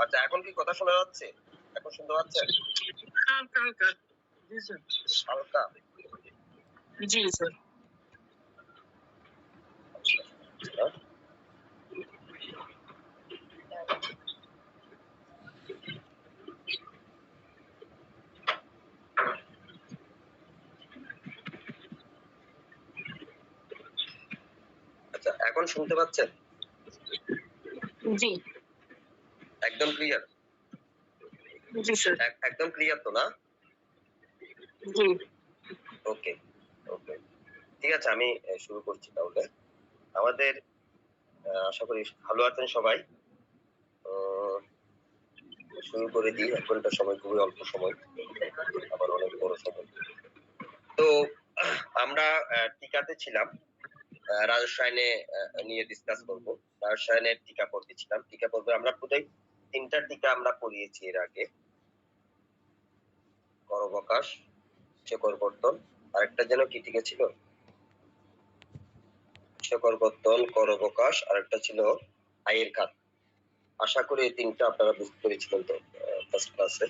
আচ্ছা, এখন কি কথা শোনা যাচ্ছে? এখন শুনতে পাচ্ছেন? হালকা হালকা। জি স্যার। হালকা? জি স্যার। আচ্ছা। আচ্ছা, এখন শুনতে পাচ্ছেন? জি। একদম ক্লিয়ার? জি স্যার। একদম ক্লিয়ার তো না? জি। ওকে, ওকে। ঠিক আছে, আমি শুরু করছি তাহলে। আমাদের আশা করি ভালো আছেন সবাই। তো শুরু করে দিই। ১ ঘন্টা সময় খুবই অল্প সময়। আবার অনেক বড় সময়। তো আমরা টিকাতে ছিলাম। রসায়নে নিয়ে ডিসকাস করব। রসায়নের টিকা পড়তেছিলাম। টিকা পর্বে আমরা টোটাল ৩ টা টিকা আমরা পড়িয়েছি এর আগে। করবকাশ, শিকড় কর্তন, আরেকটা যেন কি টিকা ছিল? শিকড় কর্তন, করবকাশ, আরেকটা ছিল আয়ের খাত। আশা করি এই ৩ টা আপনারা বুঝতে পেরেছিলেন তো ফার্স্ট ক্লাসে।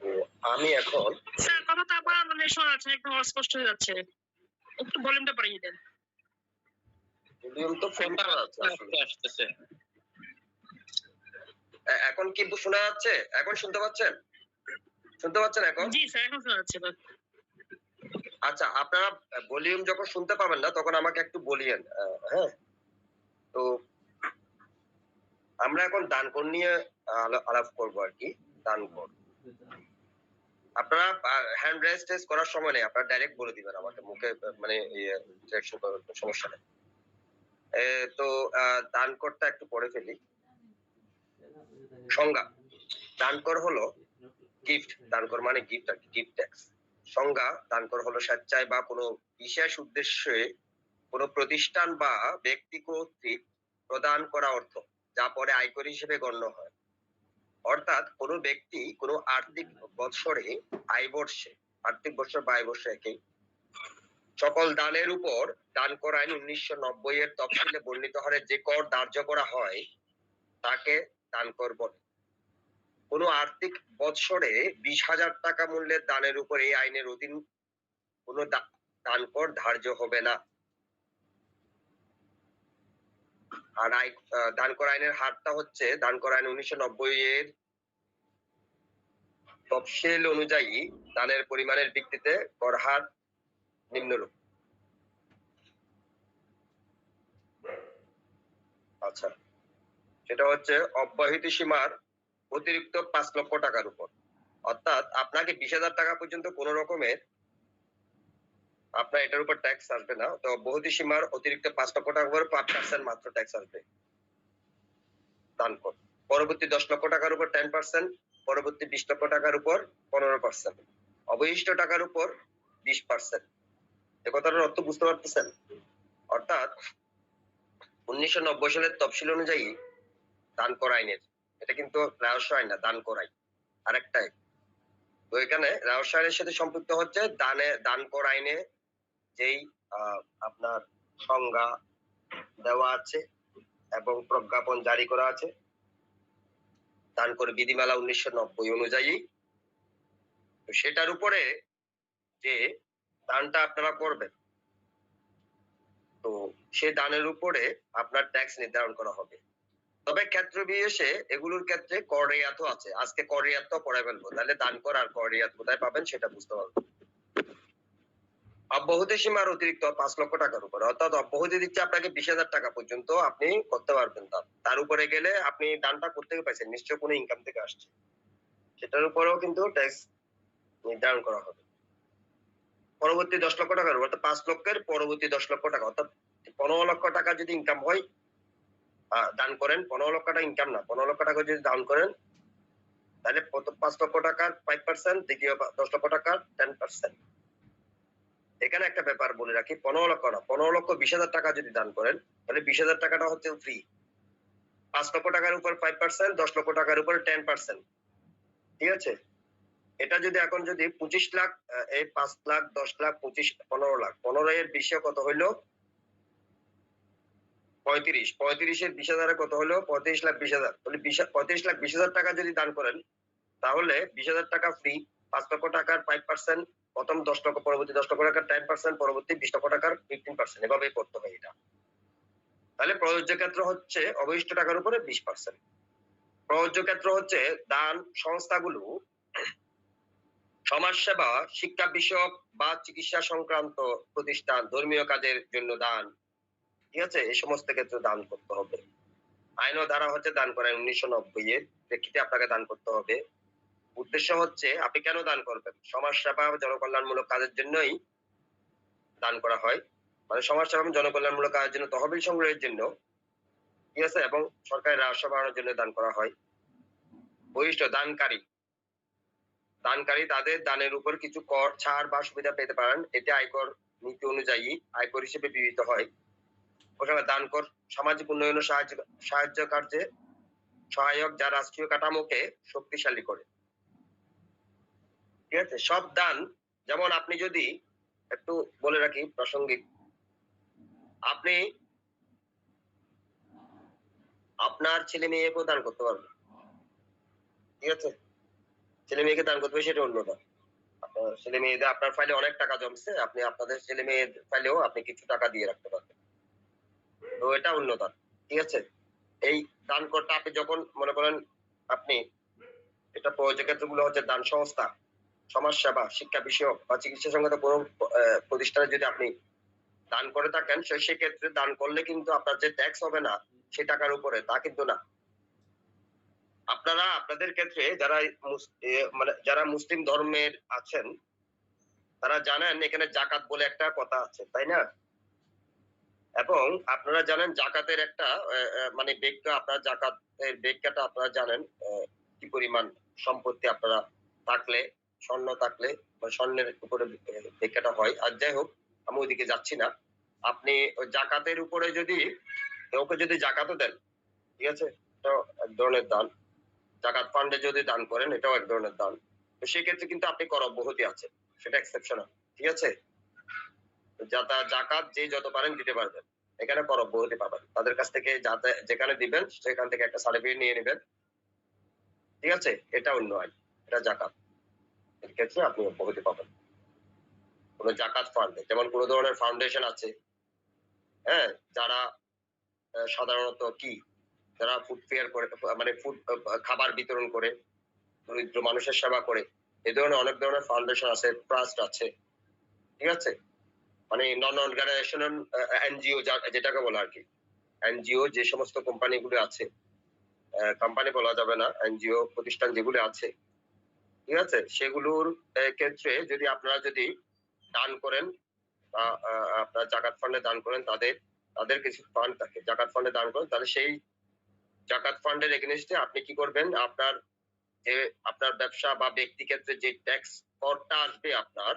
তো আমি এখন স্যার কথাটা আবার মানে শোনা যাচ্ছে একদম অস্পষ্ট হয়ে যাচ্ছে। একটু ভলিউমটা বাড়িয়ে দেন। ভলিউম তো ফুল করা আছে আসলে। আসতেছে। এখন কি শোনা যাচ্ছে? এখন শুনতে পাচ্ছেন? শুনতে পাচ্ছেন এখন? জি স্যার, এখন শোনা যাচ্ছে এবার। আচ্ছা, আপনারা ভলিউম যখন শুনতে পাবেন না তখন আমাকে একটু বলিয়েন। হ্যাঁ? তো আমরা এখন দানকর নিয়ে আলাপ করব আরকি। দানকর। আপনারা হ্যান্ড রেজ টেজ করার সময় নেই। আপনারা ডাইরেক্ট বলে দিবেন আমাকে মুখে মানে ডিরেকশন করার সমস্যা নেই। তো দানকরটা একটু পড়ে ফেলি। সংজ্ঞা। দানকর হলো গিফট। দানকর মানে গিফট আরকি, গিফট ট্যাক্স। সংজ্ঞা: দানকর হলো স্বেচ্ছায় বা কোনো বিশেষ উদ্দেশ্যে কোনো প্রতিষ্ঠান বা ব্যক্তি কর্তৃক প্রদান করা অর্থ, যা পরে আয়কর হিসেবে গণ্য হয়। অর্থাৎ কোনো ব্যক্তি কোনো আর্থিক বৎসরে, আয়বর্ষে, আর্থিক বৎসর বা আয়বর্ষে একই, সকল দানের উপর দান কর আইন ১৯৯০ এর তফসিলে বর্ণিত হারে যে কর ধার্য করা হয় তাকে দানকর বলে। কোনো আর্থিক বৎসরে ২০,০০০ টাকা মূল্যের দানের উপর এই আইনের অধীন কোনো দানকর ধার্য হবে না। আর দানকর আইনের হারটা হচ্ছে দানকর আইন ১৯৯০ এর তফসিল অনুযায়ী দানের পরিমাণের ভিত্তিতে কর হার নিম্নরূপ। আচ্ছা, সেটা হচ্ছে অব্যাহতি সীমার অতিরিক্ত ৫ লক্ষ টাকার উপর। অর্থাৎ আপনাকে ২০,০০০ টাকা পর্যন্ত কোন রকমের আপনার এটার উপর ট্যাক্স আসবে না। তো অব্যাহতি সীমার অতিরিক্ত ৫ লক্ষ টাকার উপর ৫% মাত্র ট্যাক্স আসবে। দানকর। পরবর্তী ১০ লক্ষ টাকার উপর 10%, পরবর্তী ২০ লক্ষ টাকার উপর ১৫%, অবশিষ্ট টাকার উপর ২০%। এ কথাটার অর্থ বুঝতে পারতেছেন? অর্থাৎ ১৯৯০ সালের তফসিল অনুযায়ী দানকর আইনের, এটা কিন্তু রাজস্ব আইন না, দানকর আইন আরেকটা আইন। তো এখানে রাজস্ব আইনের সাথে সম্পৃক্ত হচ্ছে দানকর আইনে যেই আপনার সংজ্ঞা দেওয়া আছে এবং প্রজ্ঞাপন জারি করা আছে দানকর বিধিমালা ১৯৯০ অনুযায়ী, তো সেটার উপরে যে দানটা আপনারা করবেন, তো সে দানের উপরে আপনার ট্যাক্স নির্ধারণ করা হবে। তবে ক্ষেত্র বিশেষে এগুলোর ক্ষেত্রে কর রেয়াতও আছে। আজকে কর রেয়াতটাও পড়ে ফেলবো, তাহলে দানকর আর কর রেয়াত কোথায় পাবেন সেটা বুঝতে পারবেন। অব্যাহতি সীমার অতিরিক্ত ৫ লক্ষ টাকার উপরে, অর্থাৎ অব্যাহতি দিচ্ছে আপনাকে ২০,০০০ টাকা পর্যন্ত আপনি করতে পারবেন দান। তার উপরে গেলে আপনি দানটা কোত্থেকে পাইছেন? নিশ্চয় কোনো ইনকাম থেকে আসছে। সেটার উপরেও কিন্তু ট্যাক্স নির্ধারণ করা হবে। পরবর্তী ১০ লক্ষ টাকার উপর, অর্থাৎ ৫ লক্ষের পরবর্তী ১০ লক্ষ টাকা, অর্থাৎ ১৫ লক্ষ টাকা যদি ইনকাম হয় দান করেন, ১৫ লক্ষ টাকা ইনকাম না, ১৫ লক্ষ টাকা যদি দান করেন তাহলে প্রথম ৫ লক্ষ টাকার 5%, দ্বিতীয় ১০ লক্ষ টাকার 10%। এখানে একটা ব্যাপার বলে রাখি, ১৫ লক্ষ না, ১৫ লক্ষ ২০,০০০ টাকা যদি দান করেন তাহলে ২০,০০০ টাকাটা হচ্ছে ফ্রি। ৫ লক্ষ টাকার উপর 5%, ১০ লক্ষ টাকার উপর 10%। ঠিক আছে? এটা যদি এখন যদি ২৫ লাখ, এই ৫ লাখ, ১০ লাখ, ২৫, ১৫ লাখ, ১৫ এর বেশি কত হইল? 35 এর 20,000 কত হলো? 35,20,000। তাহলে 35,20,000 টাকা যদি দান করেন, তাহলে 20,000 টাকা ফ্রি, 5 লক্ষ টাকার 5%, প্রথম 10 লক্ষ, পরবর্তী 10 লক্ষ টাকার 10%, পরবর্তী 20 লক্ষ টাকার 15%, এভাবেই করতে হয় এটা। তাহলে প্রযোজ্য ক্ষেত্র হচ্ছে অবশিষ্ট টাকার উপরে 20%। প্রযোজ্য ক্ষেত্র হচ্ছে দান সংস্থাগুলো সমাজসেবা, শিক্ষা বিষয়ক বা চিকিৎসা সংক্রান্ত প্রতিষ্ঠান, ধর্মীয় কাজের জন্য দান, ঠিক আছে? এই সমস্ত ক্ষেত্রে দান করতে হবে। আইন ও ধারা হচ্ছে দান করা 1990 এর প্রেক্ষিতে আপনাকে দান করতে হবে। উদ্দেশ্য হচ্ছে আপনি কেন দান করবেন? সমাজসেবা ও জনকল্যাণমূলক কাজের জন্যই দান করা হয়। মানে সমাজসেবা এবং জনকল্যাণমূলক কাজের জন্য, তহবিল সংগ্রহের জন্য, ঠিক আছে? এবং সরকারের রাজস্ব বাড়ানোর জন্য দান করা হয়। বহিষ্ঠ দানকারী তাদের দানের উপর কিছু কর, ছাড় বা সুবিধা পেতে পারেন। এটি আয়কর নীতি অনুযায়ী আয়কর হিসেবে বিবেচিত হয়। ওখানে দান কর সামাজিক উন্নয়ন ও সাহায্য কার্যে সহায়ক, যা রাষ্ট্রীয় কাঠামোকে শক্তিশালী করে। ঠিক আছে? সব দান, যেমন আপনি যদি একটু বলে রাখি প্রাসঙ্গিক, আপনি আপনার ছেলে মেয়েকেও দান করতে পারবেন। ঠিক আছে? ছেলে মেয়েকে দান করতে হবে, সেটা অন্য দান। আপনার ছেলে মেয়েদের, আপনার ফাইলে অনেক টাকা জমছে, আপনি আপনাদের ছেলে মেয়ের ফাইলেও আপনি কিছু টাকা দিয়ে রাখতে পারবেন। তো এটা অন্য দান। ঠিক আছে? এই দান করতে আপনি যখন মনে করেন আপনি, এটা প্রয়োজনীয় ক্ষেত্রগুলো হচ্ছে দান সংস্থা, সমাজসেবা, শিক্ষা বিষয়ক বা চিকিৎসা সংক্রান্ত কোনো প্রতিষ্ঠানে যদি আপনি দান করে থাকেন, সেক্ষেত্রে দান করলে কিন্তু আপনার যে ট্যাক্স হবে না সেই টাকার উপরে, তা কিন্তু না। আপনারা আপনাদের ক্ষেত্রে যারা মানে যারা মুসলিম ধর্মের আছেন, তারা জানেন এখানে জাকাত বলে একটা কথা আছে, তাই না? এবং আপনারা জানেন জাকাতের একটা মানে ব্যাখ্যা, আপনারা জাকাতের ব্যাখ্যাটা আপনারা জানেন, কি পরিমাণ সম্পত্তি আপনারা থাকলে, স্বর্ণ থাকলে বা স্বর্ণের উপরে ব্যাখ্যাটা হয়। আর যাই হোক, আমি ওইদিকে যাচ্ছি না। আপনি ওই জাকাতের উপরে যদি ওকে যদি জাকাতও দেন, ঠিক আছে, এটাও এক ধরনের দান। জাকাত ফান্ডে যদি দান করেন, এটাও এক ধরনের দান। তো সেক্ষেত্রে কিন্তু আপনি কর অব্যাহতি আছে, সেটা এক্সেপশনাল। ঠিক আছে? জাকাত যে যত পারেন দিতে পারবেন, এখানে কর অব্যাহতি পাবেন। তাদের কাছ থেকে যাতে যেখানে দিবেন সেখান থেকে একটা সার্টিফিকেট নিয়ে নেবেন। ঠিক আছে? এটা অন্য আইন, এটা জাকাত। এর ক্ষেত্রে আপনি অব্যাহতি পাবেন। কোন জাকাত ফান্ডে, যেমন কোন ধরনের ফাউন্ডেশন আছে, হ্যাঁ, যারা সাধারণত কি, যারা ফুড ফেয়ার করে, মানে ফুড খাবার বিতরণ করে, দরিদ্র মানুষের সেবা করে, এই ধরনের অনেক ধরনের ফাউন্ডেশন আছে, ট্রাস্ট আছে। ঠিক আছে? মানে নন অর্গানাইজেশনাল এনজিও যেটাকে বলে আর কি, এনজিও যে সমস্ত কোম্পানিগুলো আছে, কোম্পানি বলা যাবে না, এনজিও প্রতিষ্ঠান যেগুলো আছে, ঠিক আছে, সেগুলোর ক্ষেত্রে যদি আপনারা যদি দান করেন বা আপনার জাকাত ফান্ডে দান করেন, তাদের কিছু ফান্ড থাকে, জাকাত ফান্ডে দান করেন, তাহলে সেই জাকাত ফান্ডের এগেইনস্টে আপনি কি করবেন, আপনার যে আপনার ব্যবসা বা ব্যক্তি ক্ষেত্রে যে ট্যাক্স করটা আসবে আপনার,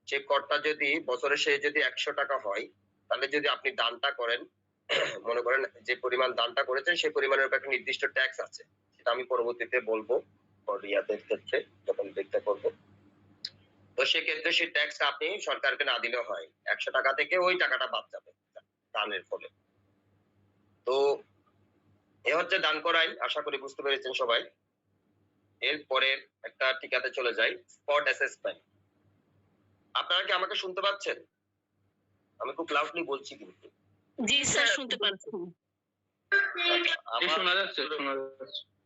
সে করটা যদি বছরে সে যদি 100 টাকা হয়, তাহলে যদি আপনি দানটা করেন, মনে করেন যে পরিমাণ দানটা করেছেন সেই পরিমাণের উপর একটা নির্দিষ্ট ট্যাক্স আছে, সেটা আমি পরবর্তীতে বলবো রিয়াদের ক্ষেত্রে যখন দেখতে করবো। তো সেক্ষেত্রে সেই ট্যাক্স আপনি সরকারকে না দিলেও হয়, 100 টাকা থেকে ওই টাকাটা বাদ যাবে দানের ফলে। তো এ হচ্ছে দান করা আইন, আশা করি বুঝতে পেরেছেন সবাই। এরপরে একটা টিকাতে চলে যাই, স্পট অ্যাসেসমেন্ট। আপনারা কি আমাকে শুনতে পাচ্ছেন? আমি খুব লাউডলি বলছি কিন্তু। জি স্যার, শুনতে পাচ্ছি।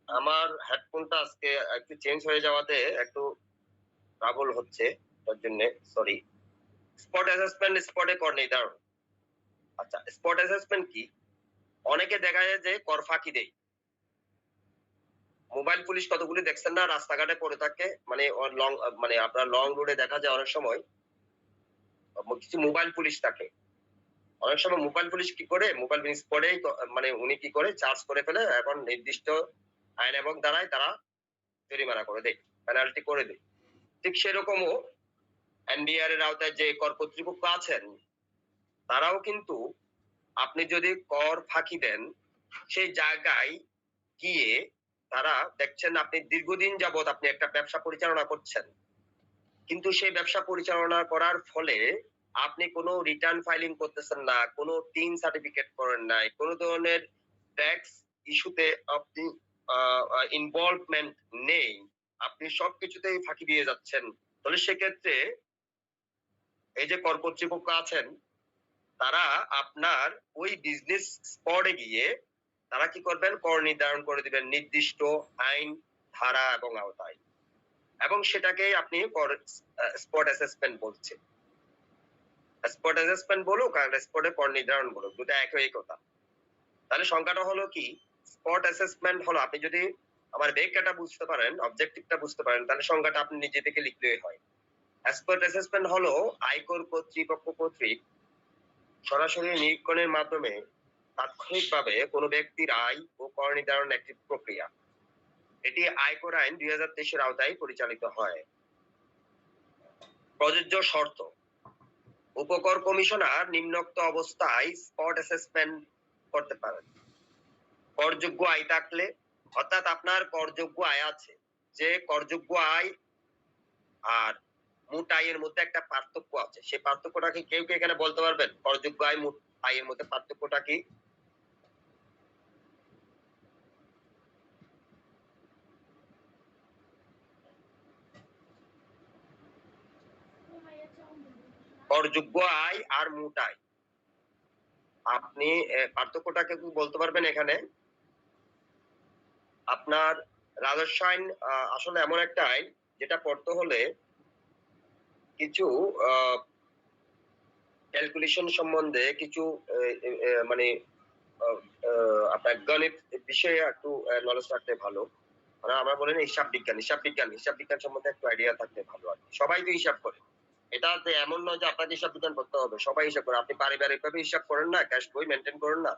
আমার হেডফোনটা আজকে একটু চেঞ্জ হয়ে যাওয়াতে একটু ট্রাবল হচ্ছে, তার জন্য সরি। স্পট অ্যাসেসমেন্ট, স্পটে কর নির্ধারণ। আচ্ছা, স্পট অ্যাসেসমেন্ট কি? অনেকে দেখা যায় যে কর ফাঁকি দেয়। মোবাইল পুলিশ কতগুলি দেখছেন না রাস্তাঘাটে পড়ে থাকে, মানে লং, মানে আপনার লং রোডে দেখা যায় অনেক সময় কিছু মোবাইল পুলিশ থাকে। অনেক সময় মোবাইল পুলিশ কি করে, মোবাইল স্পটেই মানে উনি কি করে চার্জ করে ফেলে, এখন নির্দিষ্ট আইন এবং ধারায় তারা জরিমানা করে দেয়, পেনাল্টি করে দেয়। ঠিক সেরকমও এনবিআর এর আওতায় যে কর কর্তৃপক্ষ আছেন, তারাও কিন্তু আপনি যদি কর ফাঁকি দেন, সেই জায়গায় গিয়ে তারা দেখছেন আপনি দীর্ঘদিন যাবত আপনি একটা ব্যবসা পরিচালনা করছেন, কিন্তু সেই ব্যবসা পরিচালনা করার ফলে আপনি কোনো রিটার্ন ফাইলিং করতেছেন না, কোনো টিন সার্টিফিকেট করেন নাই, কোনো ধরনের ট্যাক্স ইস্যুতে আপনি ইনভলভমেন্ট নেই, আপনি সবকিছুতেই ফাঁকি দিয়ে যাচ্ছেন, তাহলে সেক্ষেত্রে এই যে কর কর্তৃপক্ষ আছেন তারা আপনার ওই বিজনেস স্পটে গিয়ে তারা কি করবেন, কর নির্ধারণ করে দিবেন নির্দিষ্ট আইন, ধারা এবং আওতায়, এবং সেটাকেই আপনি কর স্পট অ্যাসেসমেন্ট বলছেন। স্পট অ্যাসেসমেন্ট বলুক আর স্পটে কর নির্ধারণ বলুক, দুটো একই কথা। তাহলে সংখ্যাটা হলো কি, স্পট অ্যাসেসমেন্ট হলো, আপনি যদি আমার ব্যাখ্যাটা বুঝতে পারেন, অবজেক্টিভটা বুঝতে পারেন, তাহলে সংখ্যাটা আপনি নিজে থেকে লিখলেই হয়। স্পট অ্যাসেসমেন্ট হলো আয়কর কর্তৃপক্ষ কর্তৃক সরাসরি নিরীক্ষণের মাধ্যমে তাৎক্ষণিকভাবে কোনো ব্যক্তির আয় ও কর নির্ধারণ একটি প্রক্রিয়া। এটি আয়কর আইন 2023 এর আওতায় পরিচালিত হয়। প্রযোজ্য শর্ত: উপকর কমিশনার নিম্নোক্ত অবস্থায় স্পট অ্যাসেসমেন্ট করতে পারেন। করযোগ্য আয় থাকলে, অর্থাৎ আপনার করযোগ্য আয় আছে, যে করযোগ্য আয় আর মোট আয়ের মধ্যে একটা পার্থক্য আছে, সেই পার্থক্যটা কি কেউ কি এখানে বলতে পারবেন? করযোগ্য আয় মোট আয়ের মধ্যে পার্থক্যটা কি? করযোগ্য আয় আর মোট আয়, আপনি পার্থক্যটা কি বলতে পারবেন এখানে? আপনার রাজস্ব আইন আসলে এমন একটা আইন যেটা পড়তে হলে কিছু ক্যালকুলেশন সম্বন্ধে কিছু মানে আপনার গণিত বিষয়ে একটু নলেজ রাখতে ভালো। মানে আমরা বলি না হিসাব বিজ্ঞান সম্বন্ধে একটু আইডিয়া থাকলে ভালো আর কি। সবাই তো হিসাব করে। এটা যে এমন নয় যে আপনাকে হিসাব বিজ্ঞান করতে হবে। সবাই হিসাব করে। আপনি পারিবারিক ভাবে হিসাব করেন না, ক্যাশ বই মেইনটেইন করেন না।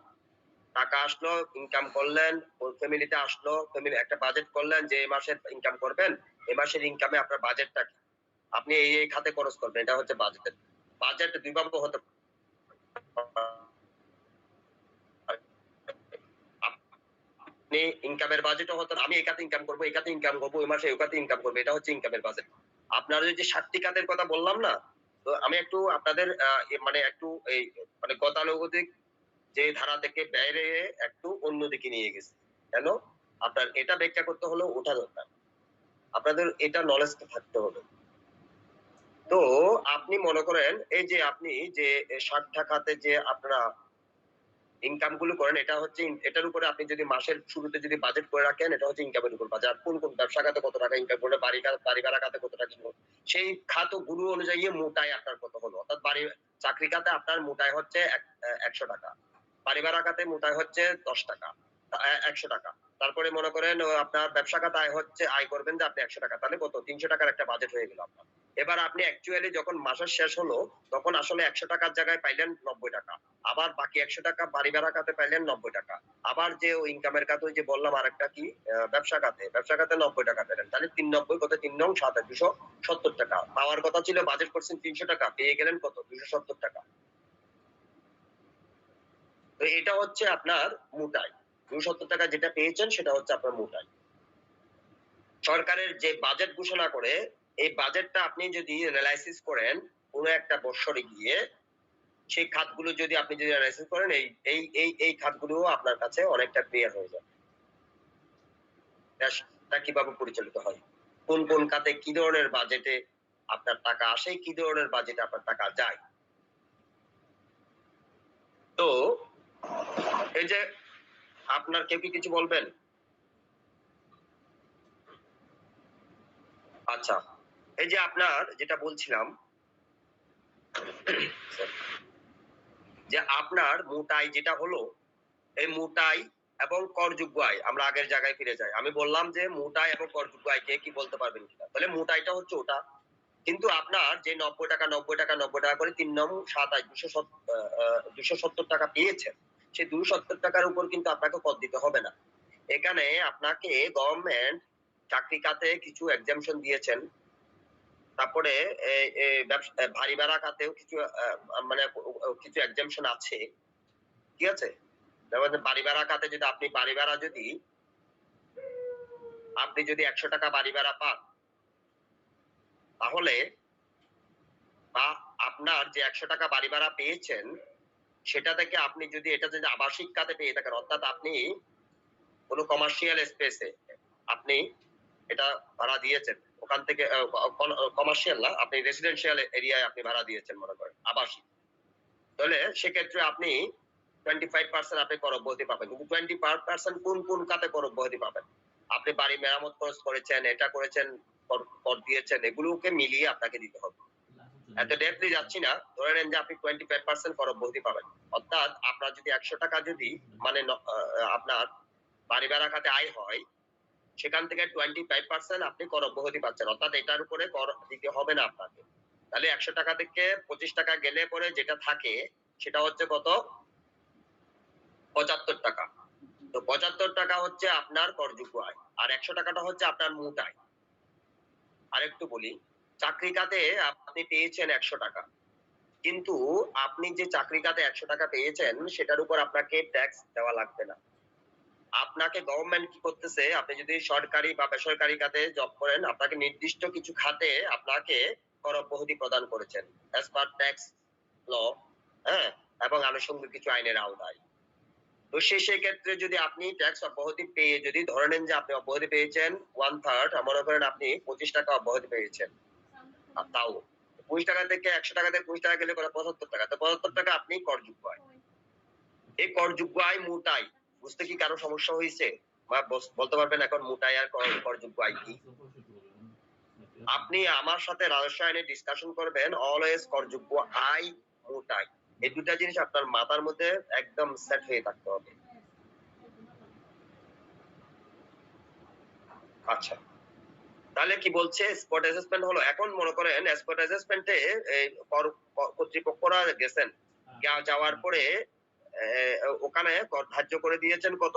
টাকা আসলো, ইনকাম করলেন, ফ্যামিলিতে আসলো, ফ্যামিলি একটা বাজেট করলেন যে এই মাসের ইনকাম করবেন, এই মাসের ইনকামে আপনার বাজেটটা কি? আপনি এই খাতে খরচ করবেন, এটা হচ্ছে বাজেট। বাজেট দুই ভাবে হতে পারে। আপনি ইনকামের বাজেটও হতো, আমি এই খাতে ইনকাম করবো, এই খাতে ইনকাম করবো, ওই মাসে ওই খাতে ইনকাম করবো, এটা হচ্ছে ইনকামের বাজেট। আপনার ওই যে ৭টি খাতের কথা বললাম না, তো আমি একটু আপনাদের মানে একটু এই মানে গতানুগতিক যে ধারা থেকে বাইরে একটু অন্যদিকে নিয়ে গেছি। কেন? আপনার এটা ব্যাখ্যা করতে হলে ওঠা দরকার। আপনাদের এটা নলেজটা থাকতে হবে। তো আপনি মনে করেন এই যে আপনি যে ৭ টা খাতে যে আপনারা ইনকাম গুলো করেন, এটা হচ্ছে এটার উপরে আপনি যদি মাসের শুরুতে যদি বাজেট করে রাখেন, এটা হচ্ছে ইনকামের উপর বাজেট। আর কোন ব্যবসা খাতে কত টাকা ইনকাম করলে, বাড়ি ভাড়া খাতে কত টাকা ইনকাম, সেই খাতগুলো অনুযায়ী মোটাই আপনার কত হলো। অর্থাৎ চাকরি খাতে আপনার মোটাই হচ্ছে ১০০ টাকা, বাড়ি ভাড়া খাতে মোটাই হচ্ছে ১০ টাকা, ১০০ টাকা। তারপরে মনে করেন আপনার ব্যবসা খাতে আয় করবেন যে আপনি ১০০ টাকা, তাহলে কত ৩০০ টাকার একটা বাজেট হয়ে গেল আপনার। এবার আপনি অ্যাকচুয়ালি যখন মাসের শেষ হলো তখন আসলে ১০০ টাকার জায়গায় পাইলেন ৯০ টাকা, আবার বাকি ১০০ টাকা বাড়ি ভাড়া খাতে পাইলেন ৯০ টাকা, আবার যে ইনকামের খাতে ওই যে বললাম আরেকটা কি ব্যবসা খাতে ৯০ টাকা পেলেন, তাহলে ৩৯ কত ৩ নং ৭ ২৭০ টাকা পাওয়ার কথা ছিল, বাজেট করছেন ৩০০ টাকা, পেয়ে গেলেন কত ২৭০ টাকা। তো এটা হচ্ছে আপনার মোটাই ২৭০ টাকা যেটা পেয়েছেন সেটা হচ্ছে আপনার মোটাই। সরকারের যে বাজেট ঘোষণা করে এই বাজেটটা আপনি যদি অ্যানালাইসিস করেন কোন একটা বৎসরে গিয়ে, সেই খাতগুলো যদি আপনি যদি অ্যানালাইসিস করেন এই খাতগুলো আপনার কাছে অনেকটা ক্লিয়ার হয়ে যাবে। দেশটা কিভাবে পরিচালিত হয়, কোন কোন খাতে কি ধরনের বাজেটে আপনার টাকা আসে, কি ধরনের বাজেটে আপনার টাকা যায়। তো এই যে আপনার কেউ কি কিছু বলবেন? আচ্ছা, এই যে আপনার যেটা বলছিলাম যে আপনার মোটাই যেটা হলো, এই মোটাই এবং করযোগ্য আয়, আমরা আগের জায়গায় ফিরে যাই। আমি বললাম যে মোটাই এবং করযোগ্য আয় কে কি বলতে পারবেন কিনা? তাহলে মোটাইটা হচ্ছে ওটা। কিন্তু আপনার যে ৯০ টাকা ৯০ টাকা ৯০ টাকা করে ৩ নং ২৭ ২৭০ টাকা পেয়েছেন, সেই ২৭০ টাকার উপর কিন্তু আপনাকে কর দিতে হবে না। এখানে আপনাকে গভর্নমেন্ট চাকরি খাতে কিছু এক্সাম্পশন দিয়েছেন। তারপরে বাড়ি ভাড়া খাতেও কিছু মানে কিছু এক্সাম্পশন আছে। ঠিক আছে? যেমন বাড়ি ভাড়া খাতে যদি আপনি যদি ১০০ টাকা বাড়ি ভাড়া পান, তাহলে বা আপনার যে 100 টাকা বাড়ি ভাড়া পেয়েছেন সেটা থেকে আপনি যদি এটা যদি আবাসিক খাতে পেয়ে থাকেন, অর্থাৎ আপনি কোনো কমার্শিয়াল স্পেসে আপনি এটা ভাড়া দিয়েছেন, ওখান থেকে কমার্শিয়াল না, আপনি রেসিডেন্সিয়াল এরিয়ায় আপনি ভাড়া দিয়েছেন মনে করেন আবাসিক, তাহলে সেক্ষেত্রে আপনি 25% আপনি কর অব্যাহতি পাবেন। কিন্তু 20% কোন কোন খাতে কর অব্যাহতি পাবেন? আপনি বাড়ি মেরামত খরচ করেছেন, এটা করেছেন, কর দিয়েছেন, এগুলোকে মিলিয়ে আপনাকে দিতে হবে। এত ডেপলি যাচ্ছি না, ধরে নেন যে আপনি 25% কর অব্যাহতি পাবেন। অর্থাৎ আপনার যদি 100 টাকা যদি মানে আপনার বাড়ি ভাড়া খাতে আয় হয়, সেখান থেকে 25% আপনি কর অব্যাহতি পাচ্ছেন। অর্থাৎ এটার উপরে কর দিতে হবে না আপনাকে। তাহলে 100 টাকা থেকে 25 টাকা গেলে পরে যেটা থাকে সেটা হচ্ছে কত? 75 টাকা। তো 75 টাকা হচ্ছে আপনার করযোগ্য আয়। আর 100 টাকাটা হচ্ছে আপনার মোট আয়। আরেকটু বলি, চাকরি খাতে আপনি পেয়েছেন 100 টাকা। কিন্তু আপনি যে চাকরি খাতে 100 টাকা পেয়েছেন সেটার উপর আপনাকে ট্যাক্স দেওয়া লাগবে না। আপনাকে গভর্নমেন্ট কি করতেছে, আপনি যদি সরকারি বা বেসরকারি খাতে জব করেন, আপনাকে নির্দিষ্ট কিছু খাতে আপনাকে কর অব্যাহতি প্রদান করেছেন অ্যাজ পার ট্যাক্স ল, হ্যাঁ, এবং আনুষঙ্গিক কিছু আইনের আওতায়। তো সেই ক্ষেত্রে যদি আপনি ট্যাক্স অব্যাহতি পেয়ে যদি ধরে নেন যে আপনি অব্যাহতি পেয়েছেন 1/3, মনে করেন আপনি 25 টাকা অব্যাহতি পেয়েছেন, আর তাও 25 টাকা থেকে 100 টাকা থেকে 25 টাকা গেলে করে 75 টাকা। তো 75 টাকা আপনি করযোগ্য আয়। এই করযোগ্য আয় মোট আয় বুঝতে কি কারো সমস্যা হয়েছে? বা বলতে পারবেন এখন মোট আয় আর করযোগ্য আয় কি? আপনি আমার সাথে রাজস্ব আইনে ডিসকাশন করবেন, অলওয়েজ করযোগ্য আয়, মোট আয়। এই দুটা জিনিস আপনার মাথার মধ্যে একদম সেট হয়ে থাকতে হবে। আচ্ছা, তাহলে কি বলছে স্পট অ্যাসেসমেন্ট হলো, এখন মনে করেন স্পট অ্যাসেসমেন্টে কর্তৃপক্ষরা গেছেন, যাওয়ার পরে ওখানে কর ধার্য করে দিয়েছেন কত?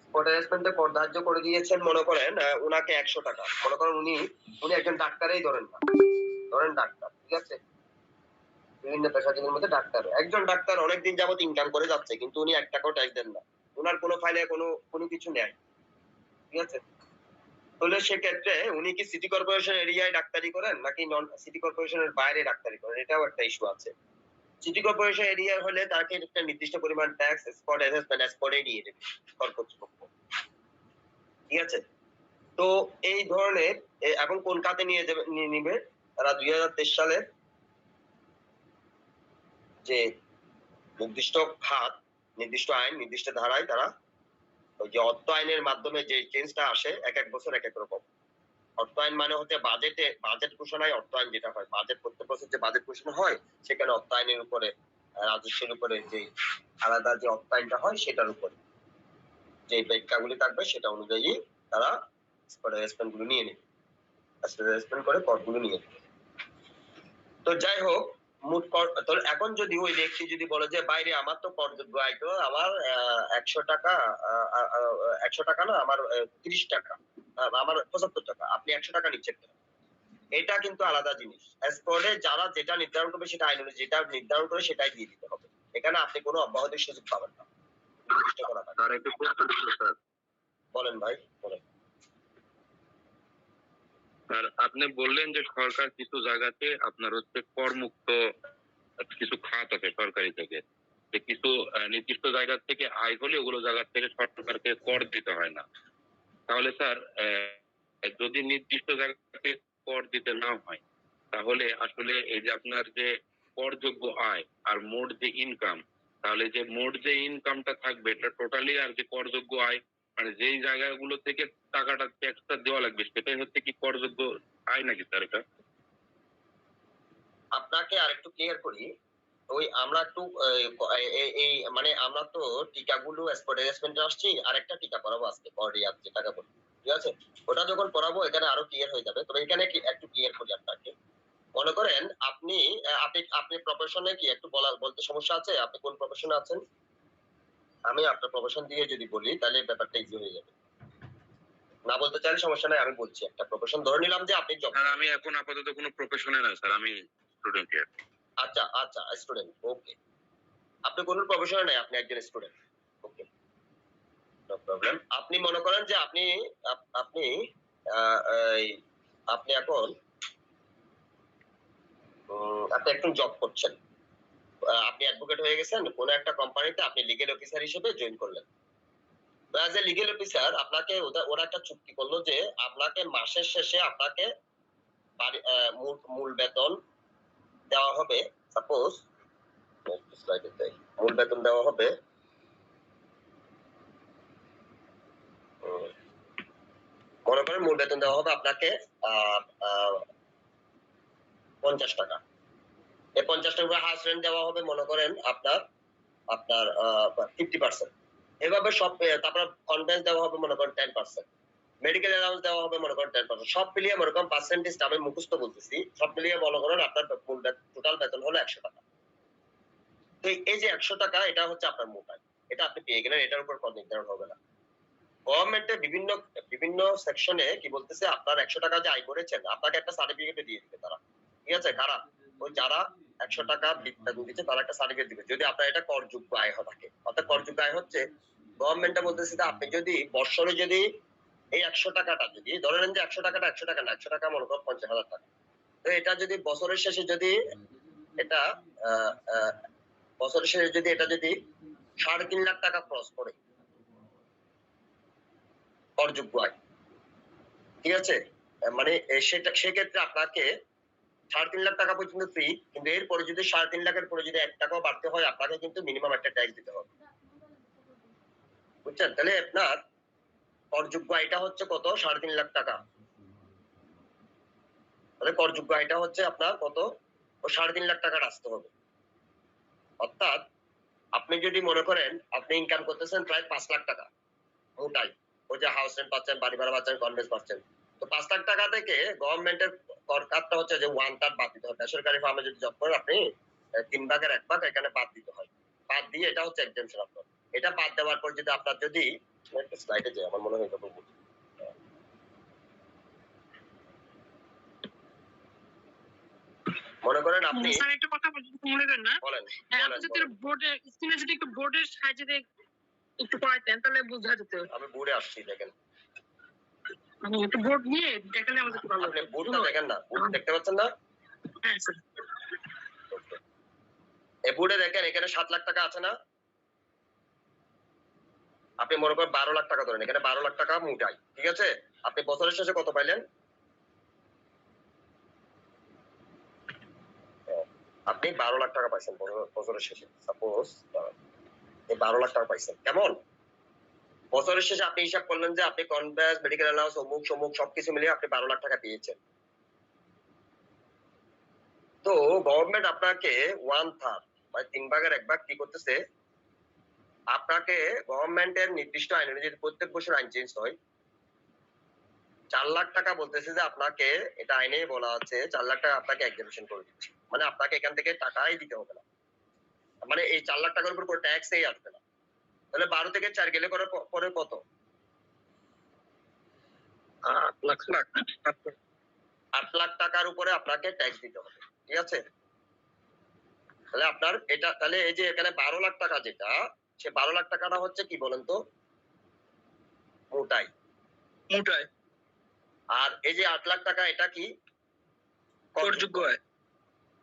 স্পট অ্যাসেসমেন্টে কর ধার্য করে দিয়েছেন মনে করেন উনাকে 100 টাকা। মনে করেন উনি একজন ডাক্তারই ধরেন না, ধরেন ডাক্তার, ঠিক আছে? বিভিন্ন পেশাজীবীর মধ্যে ডাক্তার, একজন ডাক্তার অনেকদিন যাবত ইনকাম করে যাচ্ছে কিন্তু উনি 1 টাকাও ট্যাক্স দেন না। উনার কোনো ফাইলে কোনো কিছু নেই, ঠিক আছে? তাহলে সেক্ষেত্রে উনি কি সিটি কর্পোরেশন এরিয়ায় ডাক্তারি করেন নাকি নন সিটি কর্পোরেশনের বাইরে ডাক্তারি করেন, এটাও একটা ইস্যু আছে। সিটি কর্পোরেশন এরিয়া হলে তাকে একটা নির্দিষ্ট পরিমাণ ট্যাক্স স্পট অ্যাসেসমেন্ট স্পটে নিয়ে নেবে কর কর্তৃপক্ষ, ঠিক আছে? তো এই ধরনের এখন কোন খাতে নিয়ে নিবে তারা? 2023 সালের যে নির্দিষ্ট খাত, নির্দিষ্ট আইন, নির্দিষ্ট ধারায় তারা ওই যে অর্থ আইনের মাধ্যমে যে চেঞ্জটা আসে এক এক বছর এক এক রকম। অর্থ আইন মানে হচ্ছে বাজেট ঘোষণায় অর্থ আইন যেটা হয়, বাজেট প্রত্যেক বছর যে বাজেট ঘোষণা হয় সেখানে অর্থ আইনের উপরে রাজস্বের উপরে যে আলাদা যে অর্থ আইনটা হয় সেটার উপরে যে ব্যাখ্যাগুলি থাকবে সেটা অনুযায়ী তারা অ্যাসেসমেন্ট গুলো নিয়ে নেবে, অ্যাসেসমেন্ট করে করগুলো নিয়ে নেবে। তো যাই হোক, মোট কর এখন যদি ওই ব্যক্তি যদি বলে যে বাইরে আমার তো করযোগ্য আয় তো আমার 100 টাকা, 100 টাকা না আমার 30 টাকা, আমার 75 টাকা, আপনি 100 টাকা নিচ্ছেন কেন? এটা কিন্তু আলাদা জিনিস। স্পটে যারা যেটা নির্ধারণ করবে সেটা আইন অনুযায়ী যেটা নির্ধারণ করে সেটাই দিয়ে দিতে হবে। এখানে আপনি কোনো অব্যাহতির সুযোগ পাবেন না। নির্দিষ্ট করা থাকে। স্যার একটু প্রশ্ন ছিল স্যার। বলেন ভাই, বলেন। স্যার আপনি বললেন যে সরকার কিছু জায়গাতে আপনার হচ্ছে করমুক্ত কিছু খাত আছে সরকারি থেকে, যে কিছু নির্দিষ্ট জায়গা থেকে আয় হলে ওগুলো জায়গা থেকে সরকারকে কর দিতে হয় না। তাহলে স্যার যদি নির্দিষ্ট জায়গা থেকে কর দিতে না হয় তাহলে আসলে এই যে আপনার যে করযোগ্য আয় আর মোট যে ইনকাম, তাহলে যে মোট যে ইনকামটা থাকবে এটা টোটালি আর যে করযোগ্য আয় মানে যেই জায়গাগুলো থেকে টাকাটা ট্যাক্সটা দেওয়া লাগবে সেটাই হচ্ছে কি করযোগ্য আয় নাকি স্যার এটা? আপনাকে আরেকটু ক্লিয়ার করি। ওই আমরা একটু এই মানে আমরা তো টিকাগুলো স্পট অ্যাসেসমেন্টে আসছি, আরেকটা টিকা পড়াবো আজকে কর্ডিয়াক যেটাকে বলি, ঠিক আছে? ওটা যখন পড়াবো এখানে আরো ক্লিয়ার হয়ে যাবে। তবে এখানে কি একটু ক্লিয়ার করি আপনাকে। মনে করেন আপনি প্রফেশনে কি একটু বলতে সমস্যা আছে? আপনি কোন প্রফেশনে আছেন? আমি আপনার প্রফেশন দিয়ে যদি বলি তাহলে ব্যাপারটা ইজি হয়ে যাবে। না বলতে চাইলে সমস্যা নাই, আমি বলছি একটা প্রফেশন ধরে নিলাম যে আপনি জব। স্যার আমি এখন আপাতত কোনো প্রফেশনে না স্যার, আমি স্টুডেন্ট হিয়ার। আচ্ছা আচ্ছা, স্টুডেন্ট, ওকে। আপনি কোন প্রফেশনে নাই, আপনি একজন স্টুডেন্ট, ওকে, নো প্রবলেম। আপনি মনে করেন যে আপনি আহ, এই, আপনি এখন আপনি একটু জব করছেন, আপনি অ্যাডভোকেট হয়ে গেছেন, কোনো একটা কোম্পানিতে আপনি লিগ্যাল অফিসার হিসেবে জয়েন করলেন। তো অ্যাজ এ লিগ্যাল অফিসার আপনাকে ওরা একটা চুক্তি করলো যে আপনাকে মাসের শেষে আপনাকে মূল বেতন দেওয়া হবে। সাপোজ মূল বেতন দেওয়া হবে উম, মনে করেন মূল বেতন দেওয়া হবে আপনাকে 50 টাকা। এই 50 টাকা হাউস রেন্ট দেওয়া হবে মনে করেন আপনার আপনার 50%। এভাবে সব তারপর কনভেন্স দেওয়া হবে মনে করেন 10%, মেডিকেল অ্যালাউন্স দেওয়া হবে মনে করেন 10%। সব মিলিয়ে মনে করেন পার্সেন্টেজ আমি মুখস্থ বলতেছি, সব মিলিয়ে মনে করেন আপনার টোটাল বেতন হলো 100 টাকা। তো এই যে 100 টাকা এটা হচ্ছে আপনার মূল আয়, এটা আপনি পেয়ে গেলেন, এটার উপর কর নির্ধারণ হবে না। গভর্নমেন্টের বিভিন্ন বিভিন্ন সেকশনে কি বলতেছে, আপনার 100 টাকা যে আয় করেছেন আপনাকে একটা সার্টিফিকেট দিয়ে দিবে তারা। ঠিক আছে, কারা? ওই যারা 100 টাকা বেতন দিচ্ছে তারা একটা সার্টিফিকেট দিবে যদি আপনার এটা করযোগ্য আয় থাকে। অর্থাৎ করযোগ্য আয় হচ্ছে গভর্নমেন্টে বলতেছে যে আপনি যদি বৎসরে যদি এই 100 টাকাটা যদি ধরে নেন যে 100 টাকাটা 100 টাকা না, 100 টাকা মনে করেন 50,000 টাকা। তো এটা যদি বছরের শেষে যদি এটা আহ, আহ, বছরের শেষে যদি এটা যদি 3.5 লাখ টাকা ক্রস করে করযোগ্য আয়, ঠিক আছে, মানে সেটা সেক্ষেত্রে আপনাকে 3.5 লাখ টাকা পর্যন্ত ফ্রি, কিন্তু এরপরে যদি 3.5 লাখের পরে যদি 1 টাকাও বাড়তে হয় আপনাকে কিন্তু মিনিমাম একটা ট্যাক্স দিতে হবে। বুঝছেন? তাহলে আপনার করযোগ্য আয়টা হচ্ছে কত? 3.5 লাখ টাকা। তাহলে করযোগ্য আয়টা হচ্ছে আপনার কত? 3.5 লাখ টাকা আসতে হবে। অর্থাৎ আপনি যদি মনে করেন আপনি ইনকাম করতেছেন প্রায় 5 লাখ টাকা মোটাই, ওই যে হাউস রেন্ট পাচ্ছেন, বাড়ি ভাড়া পাচ্ছেন, কনভেন্স পাচ্ছেন, তো 5 লাখ টাকা থেকে গভর্নমেন্টের করটা হচ্ছে যে 1/3 বাদ দিতে হয়। বেসরকারি ফার্মে যদি জব করেন আপনি 3 ভাগের 1 ভাগ এখানে বাদ দিতে হয়। বাদ দিয়ে এটা হচ্ছে এক্সেম্পশন আপনার। এটা বাদ দেওয়ার পর যদি আপনার যদি একটা স্লাইডে যায় আমার মনে হয় এটা বলবো। মনে করেন আপনি স্যার একটা কথা বলতে মনে করেন না, বলেন আপনি যদি বোর্ডে স্ক্রিনে যদি একটু বোর্ডের সাহায্যে একটু পড়াইতেন তাহলে বোঝা যেত। আমি বোর্ডে আসছি, দেখেন মানে একটু বোর্ড নিয়ে দেখালে আমাদের একটু ভালো আপনি হতো। বোর্ডটা দেখেন না, বোর্ড দেখতে পাচ্ছেন না? হ্যাঁ স্যার। এই বোর্ডে দেখেন এখানে 7 লাখ টাকা আছে না? আপনি মনে করেন 12 লাখ টাকা ধরেন, এখানে 12 লাখ টাকা মোটাই, ঠিক আছে। আপনি বছরের শেষে কত পাইলেন? আপনি 12 লাখ টাকা পাইছেন বছরের শেষে। সাপোজ এই 12 লাখ টাকা পাইছেন, কেমন? বছরের শেষে আপনি হিসাব করলেন যে আপনি কনভেন্স, মেডিকেল অ্যালাউন্স, অমুক সমুক সবকিছু মিলিয়ে আপনি 12 লাখ টাকা পেয়েছেন। তো গভর্নমেন্ট আপনাকে 1/3 মানে 3 ভাগের 1 ভাগ কি করতেছে, আপনাকে গভর্নমেন্টের নির্দিষ্ট আইন অনুযায়ী প্রত্যেক বছর আইন চেঞ্জ হয়, 4 লাখ টাকা বলতেছে যে আপনাকে, এটা আইনে বলা আছে 4 লাখ টাকা আপনাকে এক্সামিশন করে দিচ্ছে, মানে আপনাকে এখান থেকে টাকাই দিতে হবে না, মানে এই 4 লাখ টাকার উপর কোনো ট্যাক্সই আসবে না। তাহলে 12 থেকে 4 গেলে পরে কত? 8 লাখ টাকার উপরে আপনাকে ট্যাক্স দিতে হবে, ঠিক আছে। তাহলে আপনার এটা, তাহলে এই যে এখানে 12 লাখ টাকা যেটা, সে 12 লাখ টাকাটা হচ্ছে কি বলেন তো? মোটাই। মোটায় আর এই যে 8 লাখ টাকা এটা কি? করযোগ্য আয়।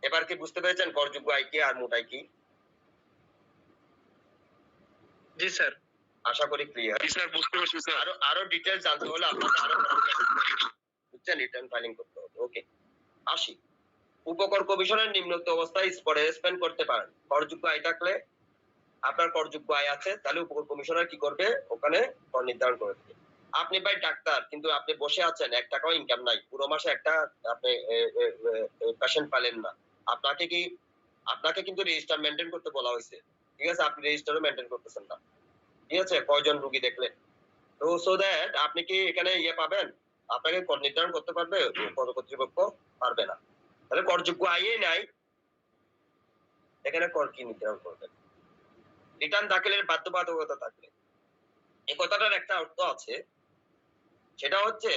এবার কি বুঝতে পেরেছেন করযোগ্য আয় কি আর মোটাই কি? জি স্যার। আশা করি ক্লিয়ার। জি স্যার, বুঝতে পারছি স্যার। আরো ডিটেইলস জানতে হলে আপনাকে আরো বুঝছেন, রিটার্ন ফাইলিং করতে হবে। ওকে, আসি। উপকর কমিশনের নিম্নোক্ত অবস্থায় স্পটে স্পেন্ড করতে পারেন। করযোগ্য আয় থাকলে, আপনার করযোগ্য আয় আছে, তাহলে উপকর কমিশনার কি করবে, ওখানে কর নির্ধারণ করে দেবে। আপনি ভাই ডাক্তার, কিন্তু আপনি বসে আছেন, 1 টাকাও ইনকাম নাই, পুরো মাসে একটা আপনি পেশেন্ট পেলেন না, আপনাকে কি, আপনাকে কিন্তু রেজিস্টার মেনটেন করতে বলা হয়েছে, ঠিক আছে, আপনি রেজিস্টারও মেনটেন করতেছেন না, ঠিক আছে, কয়জন রোগী দেখলেন, তো সো দ্যাট আপনি কি এখানে পাবেন, আপনাকে কর নির্ধারণ করতে পারবে পদ কর্তৃপক্ষ? পারবে না। তাহলে করযোগ্য আয়ই নাই, এখানে কর কি নির্ধারণ করবেন? রিটার্ন দাখিলের বাধ্যবাধকতা থাকলে, এই কথাটার একটা অর্থ আছে, সেটা হচ্ছে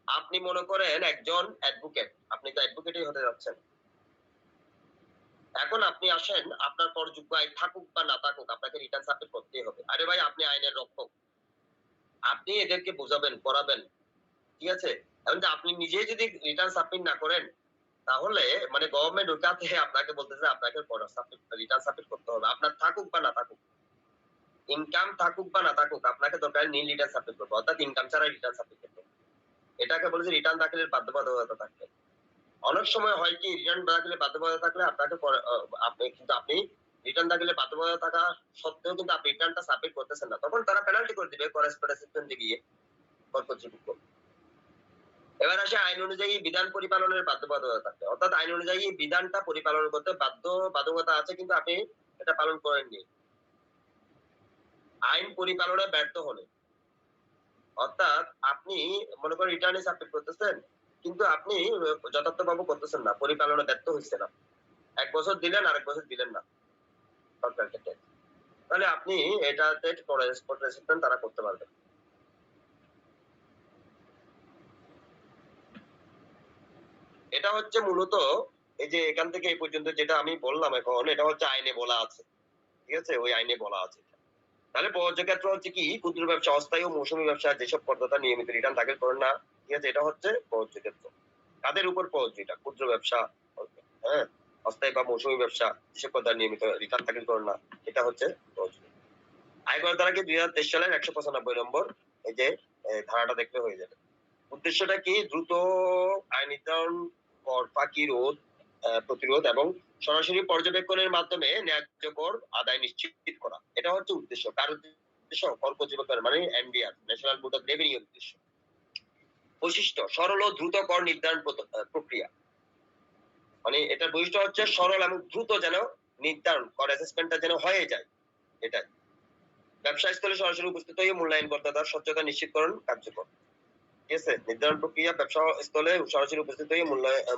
আপনি মনে করেন একজন অ্যাডভোকেট, আপনি তো অ্যাডভোকেটই হতে যাচ্ছেন, এখন আপনি আসেন, আপনার করযোগ্য আয় থাকুক বা না থাকুক আপনাকে রিটার্ন সাবমিট করতেই হবে। আরে ভাই আপনি আইনের রক্ষক, আপনি এদেরকে বোঝাবেন, পড়াবেন, ঠিক আছে। এখন আপনি নিজে যদি রিটার্ন সাবমিট না করেন তাহলে মানে গভর্নমেন্ট ওটাতে আপনাকে বলতেছে আপনাকে রিটার্ন সাবমিট করতে হবে, আপনার থাকুক বা না থাকুক, ইনকাম থাকুক বা না থাকুক, আপনাকে দরকার নীল রিটার্ন সাবমিট করবো, অর্থাৎ ইনকাম ছাড়া রিটার্ন সাবমিট করতে হবে। এটাকে বলেছে রিটার্ন দাখিলের বাধ্যবাধকতা থাকবে। অনেক সময় হয় কি রিটার্ন দাখিলের বাধ্যবাধকতা থাকলে আপনাকে আপনি রিটার্ন দাখিলের বাধ্যবাধকতা থাকা সত্ত্বেও কিন্তু আপনি রিটার্নটা সাবমিট করতেছেন না, তখন তারা পেনাল্টি করে দিবে করেসপন্ডেন্ট গিয়ে কর কর্তৃপক্ষ। এবার আসে আইন অনুযায়ী বিধান পরিপালনের বাধ্যবাধকতা থাকবে, অর্থাৎ আইন অনুযায়ী বিধানটা পরিপালন করতে বাধ্যবাধকতা আছে কিন্তু আপনি এটা পালন করেননি, আইন পরিপালনে ব্যর্থ হলে, অর্থাৎ আপনি মনে করেন রিটার্নে সাবমিট করতেছেন কিন্তু আপনি যথার্থভাবে করতেছেন না, পরিপালনে ব্যর্থ হয়েছে না, 1 বছর দিলেন আর 1 বছর দিলেন না সরকার থেকে, তাহলে আপনি এটাতে করেসপন্ডেন্ট তারা করতে পারবেন। এটা হচ্ছে মূলত এই যে এখান থেকে এই পর্যন্ত যেটা আমি বললাম এখন, এটা হচ্ছে আইনে বলা আছে, ঠিক আছে, ওই আইনে বলা আছে। তাহলে প্রযোজ্য ক্ষেত্র হচ্ছে কি, ক্ষুদ্র ব্যবসা, অস্থায়ী ও মৌসুমী ব্যবসা যেসব করদাতা নিয়মিত রিটার্ন দাখিল করেন না, ঠিক আছে, এটা হচ্ছে প্রযোজ্য ক্ষেত্র। কাদের উপর প্রযোজ্য এটা? ক্ষুদ্র ব্যবসা, হ্যাঁ, অস্থায়ী বা মৌসুমী ব্যবসা যেসব করদাতা নিয়মিত রিটার্ন দাখিল করেন না, এটা হচ্ছে প্রযোজ্য। আয়কর ধারা কি 2023 সালের 195 নম্বর এই যে ধারাটা দেখতে হয়ে যাবে। উদ্দেশ্যটা কি? দ্রুত আয় নির্ধারণ, কর ফাঁকি রোধ, প্রতিরোধ এবং সরাসরি পর্যবেক্ষণের মাধ্যমে ন্যায্য কর আদায় নিশ্চিত করা, এটা হচ্ছে উদ্দেশ্য। কার উদ্দেশ্য? কর কর্তৃপক্ষের, মানে NBR, national board of revenue উদ্দেশ্য। বৈশিষ্ট্য: সরল ও দ্রুত কর নির্ধারণ প্রক্রিয়া, মানে এটার বৈশিষ্ট্য হচ্ছে সরল এবং দ্রুত যেন নির্ধারণ, কর অ্যাসেসমেন্টটা যেন হয়ে যায়, এটাই। ব্যবসা স্থলে সরাসরি উপস্থিত হয়ে মূল্যায়ন করদাতার স্বচ্ছতা নিশ্চিতকরণ কার্যকর, ঠিক আছে, নির্ধারণ প্রক্রিয়া ব্যবসা স্থলে সরাসরি উপস্থিত হয়ে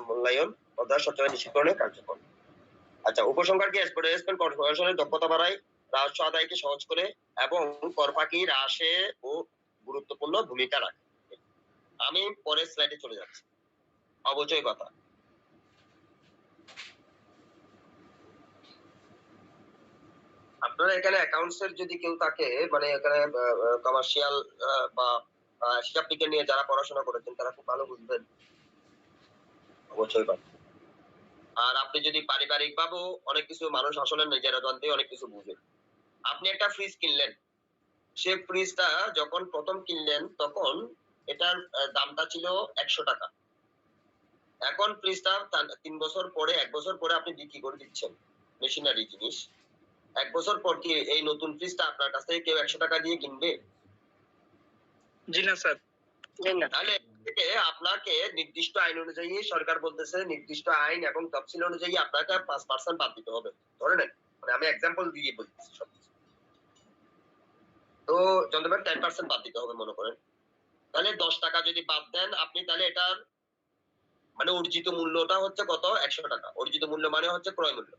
মূল্যায়ন করদাতার স্বচ্ছতা নিশ্চিতকরণে কার্যকর। আচ্ছা, উপসংহার কি? এসপেন্ট কর্পোরেশনের দক্ষতা বাড়ায়, রাজস্ব আদায়কে সহজ করে এবং কর ফাঁকি হ্রাসে ও গুরুত্বপূর্ণ ভূমিকা রাখে। আমি পরের স্লাইডে চলে যাচ্ছি। অবচয় ভাতা। আপনারা এখানে অ্যাকাউন্টস এর যদি কেউ থাকে, মানে এখানে কমার্শিয়াল বা হিসাব বিজ্ঞান নিয়ে যারা পড়াশোনা করেছেন তারা খুব ভালো বুঝবেন অবচয় ভাতা। আর আপনি যদি পারিবারিক ভাবেও অনেক কিছু, মানুষ আসলে নিজেরা জানতে অনেক কিছু বুঝে। আপনি একটা ফ্রিজ কিনলেন, সে ফ্রিজটা যখন প্রথম কিনলেন তখন এটার দামটা ছিল 100 টাকা। এখন ফ্রিজটা 3 বছর পরে, 1 বছর পরে আপনি বিক্রি করে দিচ্ছেন, মেশিনারি জিনিস। 1 বছর পর কি এই নতুন ফ্রিজটা আপনার কাছ থেকে কেউ 100 টাকা দিয়ে কিনবে? জি না স্যার। তাহলে থেকে আপনাকে নির্দিষ্ট আইন অনুযায়ী সরকার বলতেছে, নির্দিষ্ট আইন এবং তফসিল অনুযায়ী আপনাকে 5% বাদ দিতে হবে। ধরে নেন, মানে আমি এক্সাম্পল দিয়ে বলতেছি সবকিছু। তো যন্ত্রপাতি 10% বাদ দিতে হবে মনে করেন, তাহলে 10 টাকা যদি বাদ দেন আপনি, তাহলে এটার মানে অর্জিত মূল্যটা হচ্ছে কত? 100 টাকা। অর্জিত মূল্য মানে হচ্ছে ক্রয় মূল্য,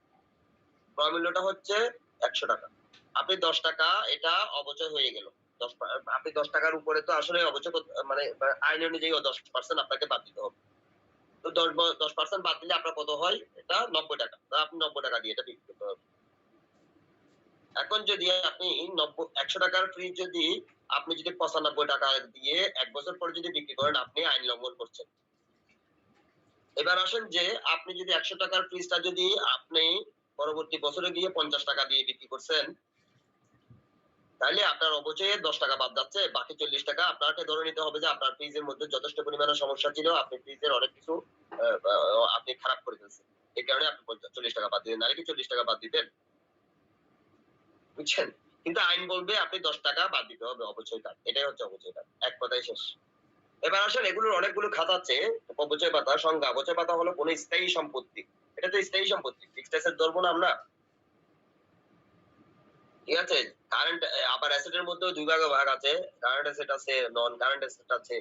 ক্রয় মূল্যটা হচ্ছে 100 টাকা। আপনি 10 টাকা এটা অবচয় হয়ে গেল। আপনি 10 টাকার উপরে তো আসলে অবচয় মানে আইন অনুযায়ী 10% আপনাকে বাদ দিতে হবে। তো 10% বাদ দিলে আপনার কত হয়? এটা 90 টাকা। আপনি 90 টাকা দিয়ে এটা বিক্রি করতে হবে। এখন যদি আপনি 100 টাকার ফ্রিজ যদি আপনি যদি 95 টাকা দিয়ে 1 বছর পরে যদি বিক্রি করেন, আপনি আইন লঙ্ঘন করছেন। এবার আসেন যে আপনি যদি 100 টাকার ফ্রিজটা যদি আপনি পরবর্তী বছরে গিয়ে 50 টাকা দিয়ে বিক্রি করছেন, তাহলে আপনার অবচয়ে 10 টাকা বাদ যাচ্ছে, বাকি 40 টাকা আপনাকে ধরে নিতে হবে যে আপনার ফ্রিজের মধ্যে যথেষ্ট পরিমাণে সমস্যা ছিল, আপনি ফ্রিজের অনেক কিছু আপনি খারাপ করে ফেলছেন, এই কারণে আপনি 40 টাকা বাদ দিলেন, নাহলে কি 40 টাকা বাদ দিতেন? বুঝছেন? কিন্তু আইন বলবে আপনি 10 টাকা বাদ দিতে হবে অবচয় কাট, এটাই হচ্ছে অবচয় কাট, এক কথায় শেষ। এবার আসলে এগুলোর অনেকগুলো খাত আছে। অবচয় ভাতা সংজ্ঞা: অবচয় ভাতা হলো কোন স্থায়ী সম্পত্তি, এটা তো স্থায়ী সম্পত্তি, ফিক্সড অ্যাসেট ধরবো না আমরা, ঠিক আছে। কারেন্ট আবার অ্যাসেটের মধ্যেও দুই ভাগে ভাগ আছে, কারেন্ট অ্যাসেট আছে, নন কারেন্ট অ্যাসেট আছে।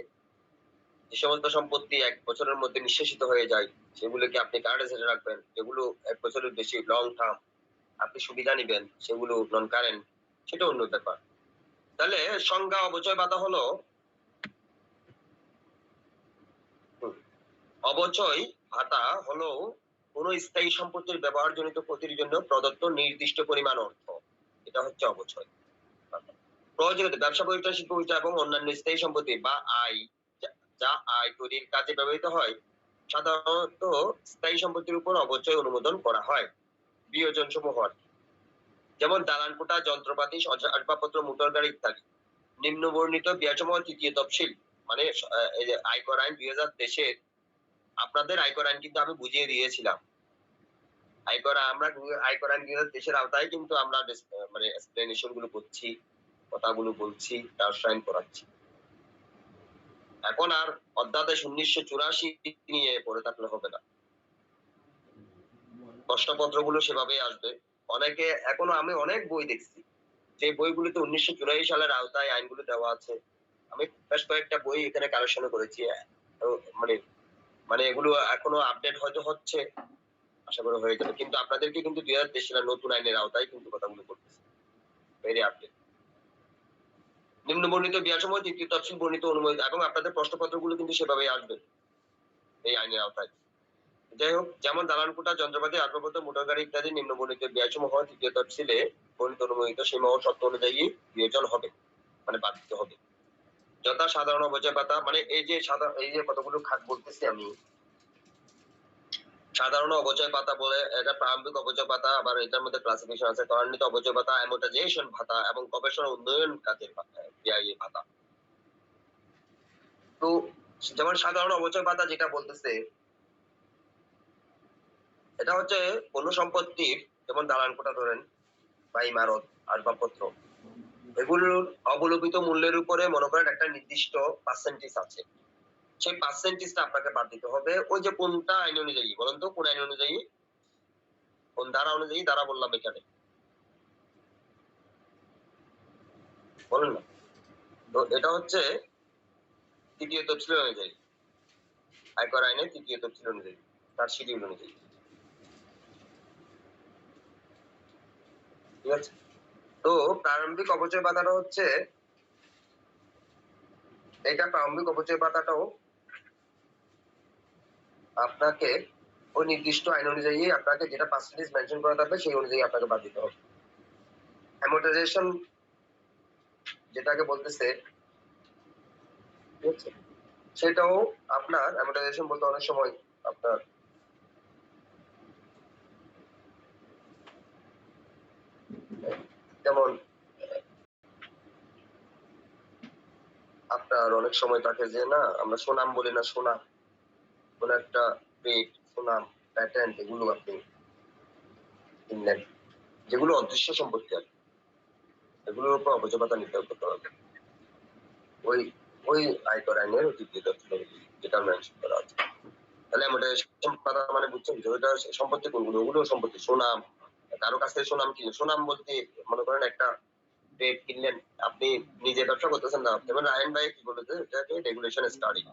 যে সমস্ত সম্পত্তি 1 বছরের মধ্যে নিঃশেষিত হয়ে যায় সেগুলোকে আপনি কারেন্ট অ্যাসেটে রাখবেন, যেগুলো 1 বছরের বেশি লং টার্ম আপনি সুবিধা নিবেন সেগুলো নন কারেন্ট, সেটা অন্য ব্যাপার। তাহলে সংজ্ঞা: অবচয় ভাতা হলো অবচয় ভাতা হলো কোন স্থায়ী সম্পত্তির ব্যবহারজনিত ক্ষতির জন্য প্রদত্ত নির্দিষ্ট পরিমাণ অর্থ, এটা হচ্ছে অবচয় ভাতা। প্রয়োজনীয়তা: ব্যবসা প্রতিষ্ঠান, শিল্প প্রতিষ্ঠান এবং অন্যান্য স্থায়ী সম্পত্তি বা আয় যা আয় তৈরির কাজে ব্যবহৃত হয় সাধারণত স্থায়ী সম্পত্তির উপর অবচয় অনুমোদন করা হয় বিয়োজন সমূহ আর কি। যেমন দালান কোঠা, যন্ত্রপাতি, আসবাবপত্র, মোটর গাড়ি ইত্যাদি। নিম্ন বর্ণিত ব্যয়সমূহ তৃতীয় তফসিল মানে এই যে আয়কর আইন 2023 আপনাদের আয়কর আইন কিন্তু আমি বুঝিয়ে দিয়েছিলাম। আয়কর আইন 2023 আওতায় কিন্তু আমরা মানে এক্সপ্লেনেশন গুলো করছি, কথাগুলো বলছি, ট্রান্সলাইন করাচ্ছি। এখন আর অধ্যাদেশ 1984 নিয়ে পড়ে থাকলে হবে না। প্রশ্নপত্রগুলো সেভাবেই আসবে। অনেকে এখনো আমি অনেক বই দেখছি যে বইগুলোতে 1984 সালের আওতায় আইনগুলো দেওয়া আছে। আমি বেশ কয়েকটা বই এখানে কালেকশন করেছি। তো মানে মানে এগুলো এখনো আপডেট হয়তো হচ্ছে, আশা করি হয়ে যাবে। কিন্তু আপনাদেরকে কিন্তু 2023 সালের নতুন আইনের আওতায় কিন্তু কথাগুলো করতেছে, ভেরি আপডেট। নিম্ন বর্ণিত ব্যয়সমূহ তৃতীয় তফসিল বর্ণিত অনুমোদিত এবং আপনাদের প্রশ্নপত্রগুলো কিন্তু সেভাবেই আসবে এই আইনের আওতায়। যাই হোক, যেমন দালান কোঠা, যন্ত্রপাতি, আসবাবপত্র, মোটর গাড়ি ইত্যাদি নিম্ন বর্ণিত ব্যয়সমূহ তৃতীয় তফসিলে বর্ণিত অনুমোদিত সীমা ও শর্ত অনুযায়ী বিয়োজন হবে, মানে বাদ দিতে হবে। যথা সাধারণ অবচয় ভাতা, মানে এই যে কতগুলো খাত বলতেছি আমি, সাধারণ অবচয় ভাতা বলে, এটা প্রারম্ভিক অবচয় ভাতা, আবার এটার মধ্যে ক্লাসিফিকেশন আছে, ত্বরান্বিত অবচয় ভাতা, অ্যামোর্টাইজেশন ভাতা এবং গবেষণা উন্নয়ন কাজের বিআইএ ভাতা। তো যেমন সাধারণ অবচয় ভাতা যেটা বলতেছে, এটা হচ্ছে কোন সম্পত্তির, যেমন দালান কোঠা ধরেন বা ইমারত, আসবাবপত্র, এগুলোর অবলোপিত মূল্যের উপরে মনে করেন একটা নির্দিষ্ট পার্সেন্টেজ আছে। সেই পার্সেন্টেজটা আপনাকে বাদ দিতে হবে। ওই যে কোনটা আইন অনুযায়ী বলেন তো, কোন আইন অনুযায়ী, কোন ধারা অনুযায়ী, ধারা বললাম এখানে বলেন না। তো এটা হচ্ছে তৃতীয় তফসিল অনুযায়ী, আয়কর আইনের তৃতীয় তফসিল অনুযায়ী, তার শিডিউল অনুযায়ী। ঠিক আছে। তো প্রারম্ভিক অবচয় ভাতাটা হচ্ছে, এটা প্রারম্ভিক অবচয় ভাতাটাও আপনাকে ওই নির্দিষ্ট আইন অনুযায়ী আপনাকে যেটা পার্সেন্টেজ মেনশন করা থাকবে সেই অনুযায়ী আপনাকে বাদ দিতে হবে। অ্যামোর্টাইজেশন যেটাকে বলতেছে, ঠিক আছে, সেটাও আপনার অ্যামোর্টাইজেশন বলতে অনেক সময় আপনার যেমন আপনার অনেক সময় থাকে যে না আমরা সুনাম বলি না, সুনাম কোন একটা পেট, সুনাম, প্যাটেন্ট, এগুলো আপনি কিনলেন, যেগুলো অদৃশ্য সম্পত্তি আর কি, এগুলোর উপর অবচয় ভাতা নির্ধারণ করতে হবে ওই ওই আয়কর আইনের তৃতীয় তফসিল যেটা মেনশন করা আছে। তাহলে অ্যামোর্টাইজেশন ভাতা মানে বুঝছেন যে ওইটা সম্পত্তি কোনগুলো, ওগুলো সম্পত্তি, সুনাম, কারো কাছ থেকে সুনাম কিনে, সুনাম বলতে মনে করেন একটা পেট কিনলেন, আপনি নিজে ব্যবসা করতেছেন না, যেমন রায়ন ভাই কি বলেছে এটাকে রেগুলেশন স্টাডি।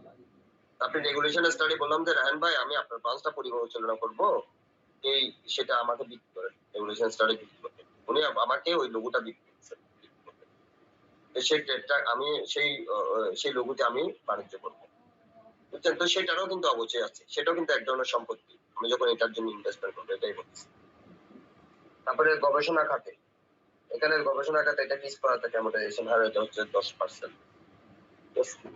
আপনি রেগুলেশন স্টাডি বললাম যে রায়ন ভাই আমি আপনার ব্রাঞ্চটা পরিচালনা করবো, এই সেটা আমাকে বিক্রি করেন, রেগুলেশন স্টাডি বিক্রি করতেন, উনি আমাকে ওই লোগোটা বিক্রি করছেন, সেই ট্রেডটা আমি সেই লোগোতে আমি বাণিজ্য করবো, বুঝছেন। তো সেটারও কিন্তু অবচয় আছে, সেটাও কিন্তু এক ধরনের সম্পত্তি, আমি যখন এটার জন্য ইনভেস্টমেন্ট করবো, এটাই বলছি। তারপরে গবেষণা খাতে, এখানে গবেষণা খাতে এটা কি করা থাকে, অ্যামোর্টাইজেশন হার এটা হচ্ছে 10%।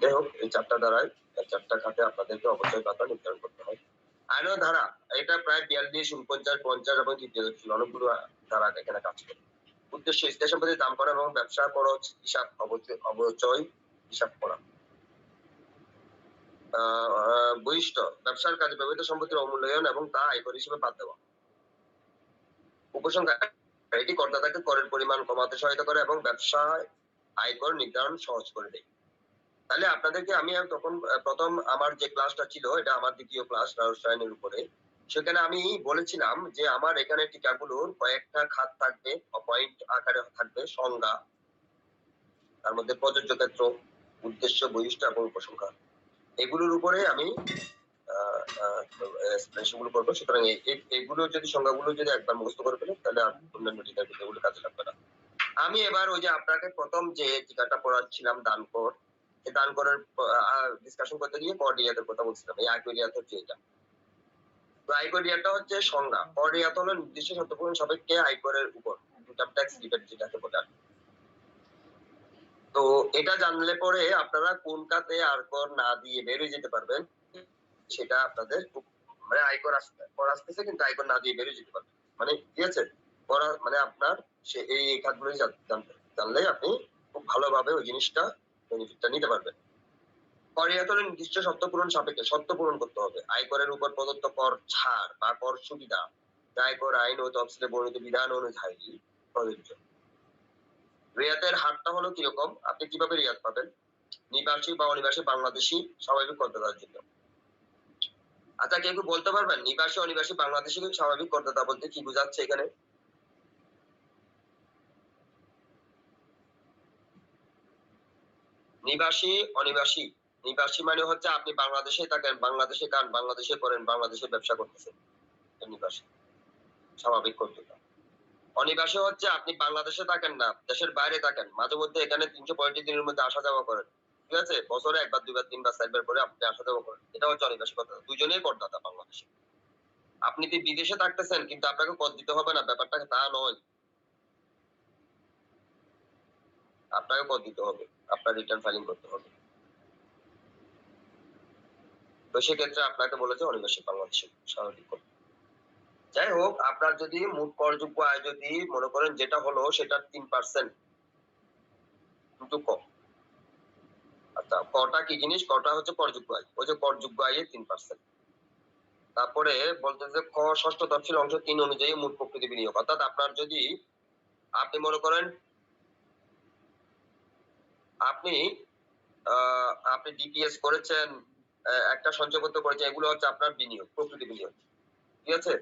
যাই হোক, এই চারটা ধারায়, চারটা খাতে আপনাদেরকে অবশ্যই ভাতা নির্ধারণ করতে হয়। আইনের ধারা, এটা প্রায় 42, 49, 50 এবং তৃতীয় তফসিল, অনেকগুলো ধারা এখানে কাজ করে। উদ্দেশ্য স্থায়ী সম্পত্তির দাম করা এবং ব্যবসা খরচ হিসাব, অবচয় হিসাব করা। বৈশিষ্ট্য, ব্যবসার কাজে ব্যবহৃত সম্পত্তির অমূল্যায়ন এবং তা আয়কর হিসেবে বাদ দেওয়া। উপসংহার, এটি করদাতাকে করের পরিমাণ কমাতে সহায়তা করে এবং ব্যবসায় আয়কর নির্ধারণ সহজ করে দেয়। তাহলে আপনাদেরকে আমি তখন প্রথম আমার যে ক্লাসটা ছিল, এটা আমার দ্বিতীয় ক্লাস রাজস্ব আইনের উপরে, সেখানে আমি বলেছিলাম যে আমার এখানে টিকাগুলোর কয়েকটা খাত থাকবে, পয়েন্ট আকারে থাকবে, সংজ্ঞা, তার মধ্যে প্রযোজ্য ক্ষেত্র, উদ্দেশ্য, বৈশিষ্ট্য এবং উপসংহার, এগুলোর উপরে আমি সেগুলো করবো। সুতরাং এইগুলো যদি সংজ্ঞাগুলো যদি একবার মুখস্থ করে ফেলে তাহলে আর অন্যান্য টিকার এগুলো কাজে লাগবে না। আমি এবার ওই যে আপনাকে প্রথম যে টিকাটা পড়াচ্ছিলাম দান কর, এই দান করার ডিসকাশন করতে গিয়ে কর্ডিয়াতের কথা বলছিলাম, এই আইকোরিয়াত হচ্ছে এটা। তো আইকোরিয়াটা হচ্ছে সংজ্ঞা, কর্ডিয়াত হলো নির্দিষ্ট শর্তপূরণ সাপেক্ষে আয়করের উপর ইনকাম ট্যাক্স রিবেট যেটাকে বলে। তো এটা জানলে পরে আপনারা কোন খাতে আর কর না দিয়ে বেরিয়ে যেতে পারবেন, সেটা আপনাদের খুব মানে আয়কর আসতেছে, কিন্তু আয়কর না দিয়ে বেরিয়ে যেতে পারবেন। মানে ঠিক আছে, মানে আপনার সে এই খাতগুলো জানলে আপনি খুব ভালোভাবে ওই জিনিসটা বেনিফিটটা নিতে পারবেন। কর রিয়াত হলো নির্দিষ্ট শর্ত পূরণ সাপেক্ষে শর্ত পূরণ করতে হবে। আয়করের উপর প্রদত্ত কর ছাড় বা কর সুবিধা যা আয়কর আইন ও তফসিলে বর্ণিত বিধান অনুযায়ী প্রযোজ্য। রিয়াতের হারটা হলো কিরকম, আপনি কিভাবে রিয়াত পাবেন? নিবাসী বা অনিবাসী বাংলাদেশি স্বাভাবিক করদাতার জন্য। আচ্ছা, কেউ কি বলতে পারবেন নিবাসী অনিবাসী বাংলাদেশি স্বাভাবিক করদাতা বলতে কি বোঝাচ্ছে এখানে? নিবাসী অনিবাসী, নিবাসী মানে হচ্ছে আপনি বাংলাদেশে থাকেন, বাংলাদেশে খান, বাংলাদেশে করেন, বাংলাদেশে ব্যবসা করতেছেন, নিবাসী স্বাভাবিক করদাতা। অনিবাসী হচ্ছে আপনি বাংলাদেশে থাকেন না, দেশের বাইরে থাকেন, মাঝে মধ্যে এখানে 365 দিনের মধ্যে আসা যাওয়া করেন, ঠিক আছে, বছরে একবার দুইবার তিনবার চারবার করে আপনি আসা যাওয়া করেন, এটা হচ্ছে অনিবাসী করদাতা। দুজনেই করদাতা বাংলাদেশে। আপনি তো বিদেশে থাকতেছেন কিন্তু আপনাকে কর দিতে হবে না, ব্যাপারটা তা নয়, আপনাকে কর দিতে হবে, আপনার রিটার্ন ফাইলিং করতে হবে। তো সেক্ষেত্রে আপনাকে বলেছে অনিবাসী বাংলাদেশে স্বাভাবিক কর। যাই হোক, আপনার যদি মোট করযোগ্য আয় যদি মনে করেন যেটা হলো সেটার 3% কিন্তু কম। আচ্ছা, করটা কি জিনিস? করটা হচ্ছে করযোগ্য আয়, ওই যে করযোগ্য আয়ের 3%। তারপরে বলতেছে ক ষষ্ঠ তফসিল অংশ 3 অনুযায়ী মোট প্রকৃতি বিনিয়োগ, অর্থাৎ আপনার যদি আপনি মনে করেন আপনি আপনি ডিপিএস করেছেন, একটা সঞ্চয়পত্র করেছেন, এগুলো হচ্ছে আপনার বিনিয়োগ, প্রকৃতি বিনিয়োগ, ঠিক আছে।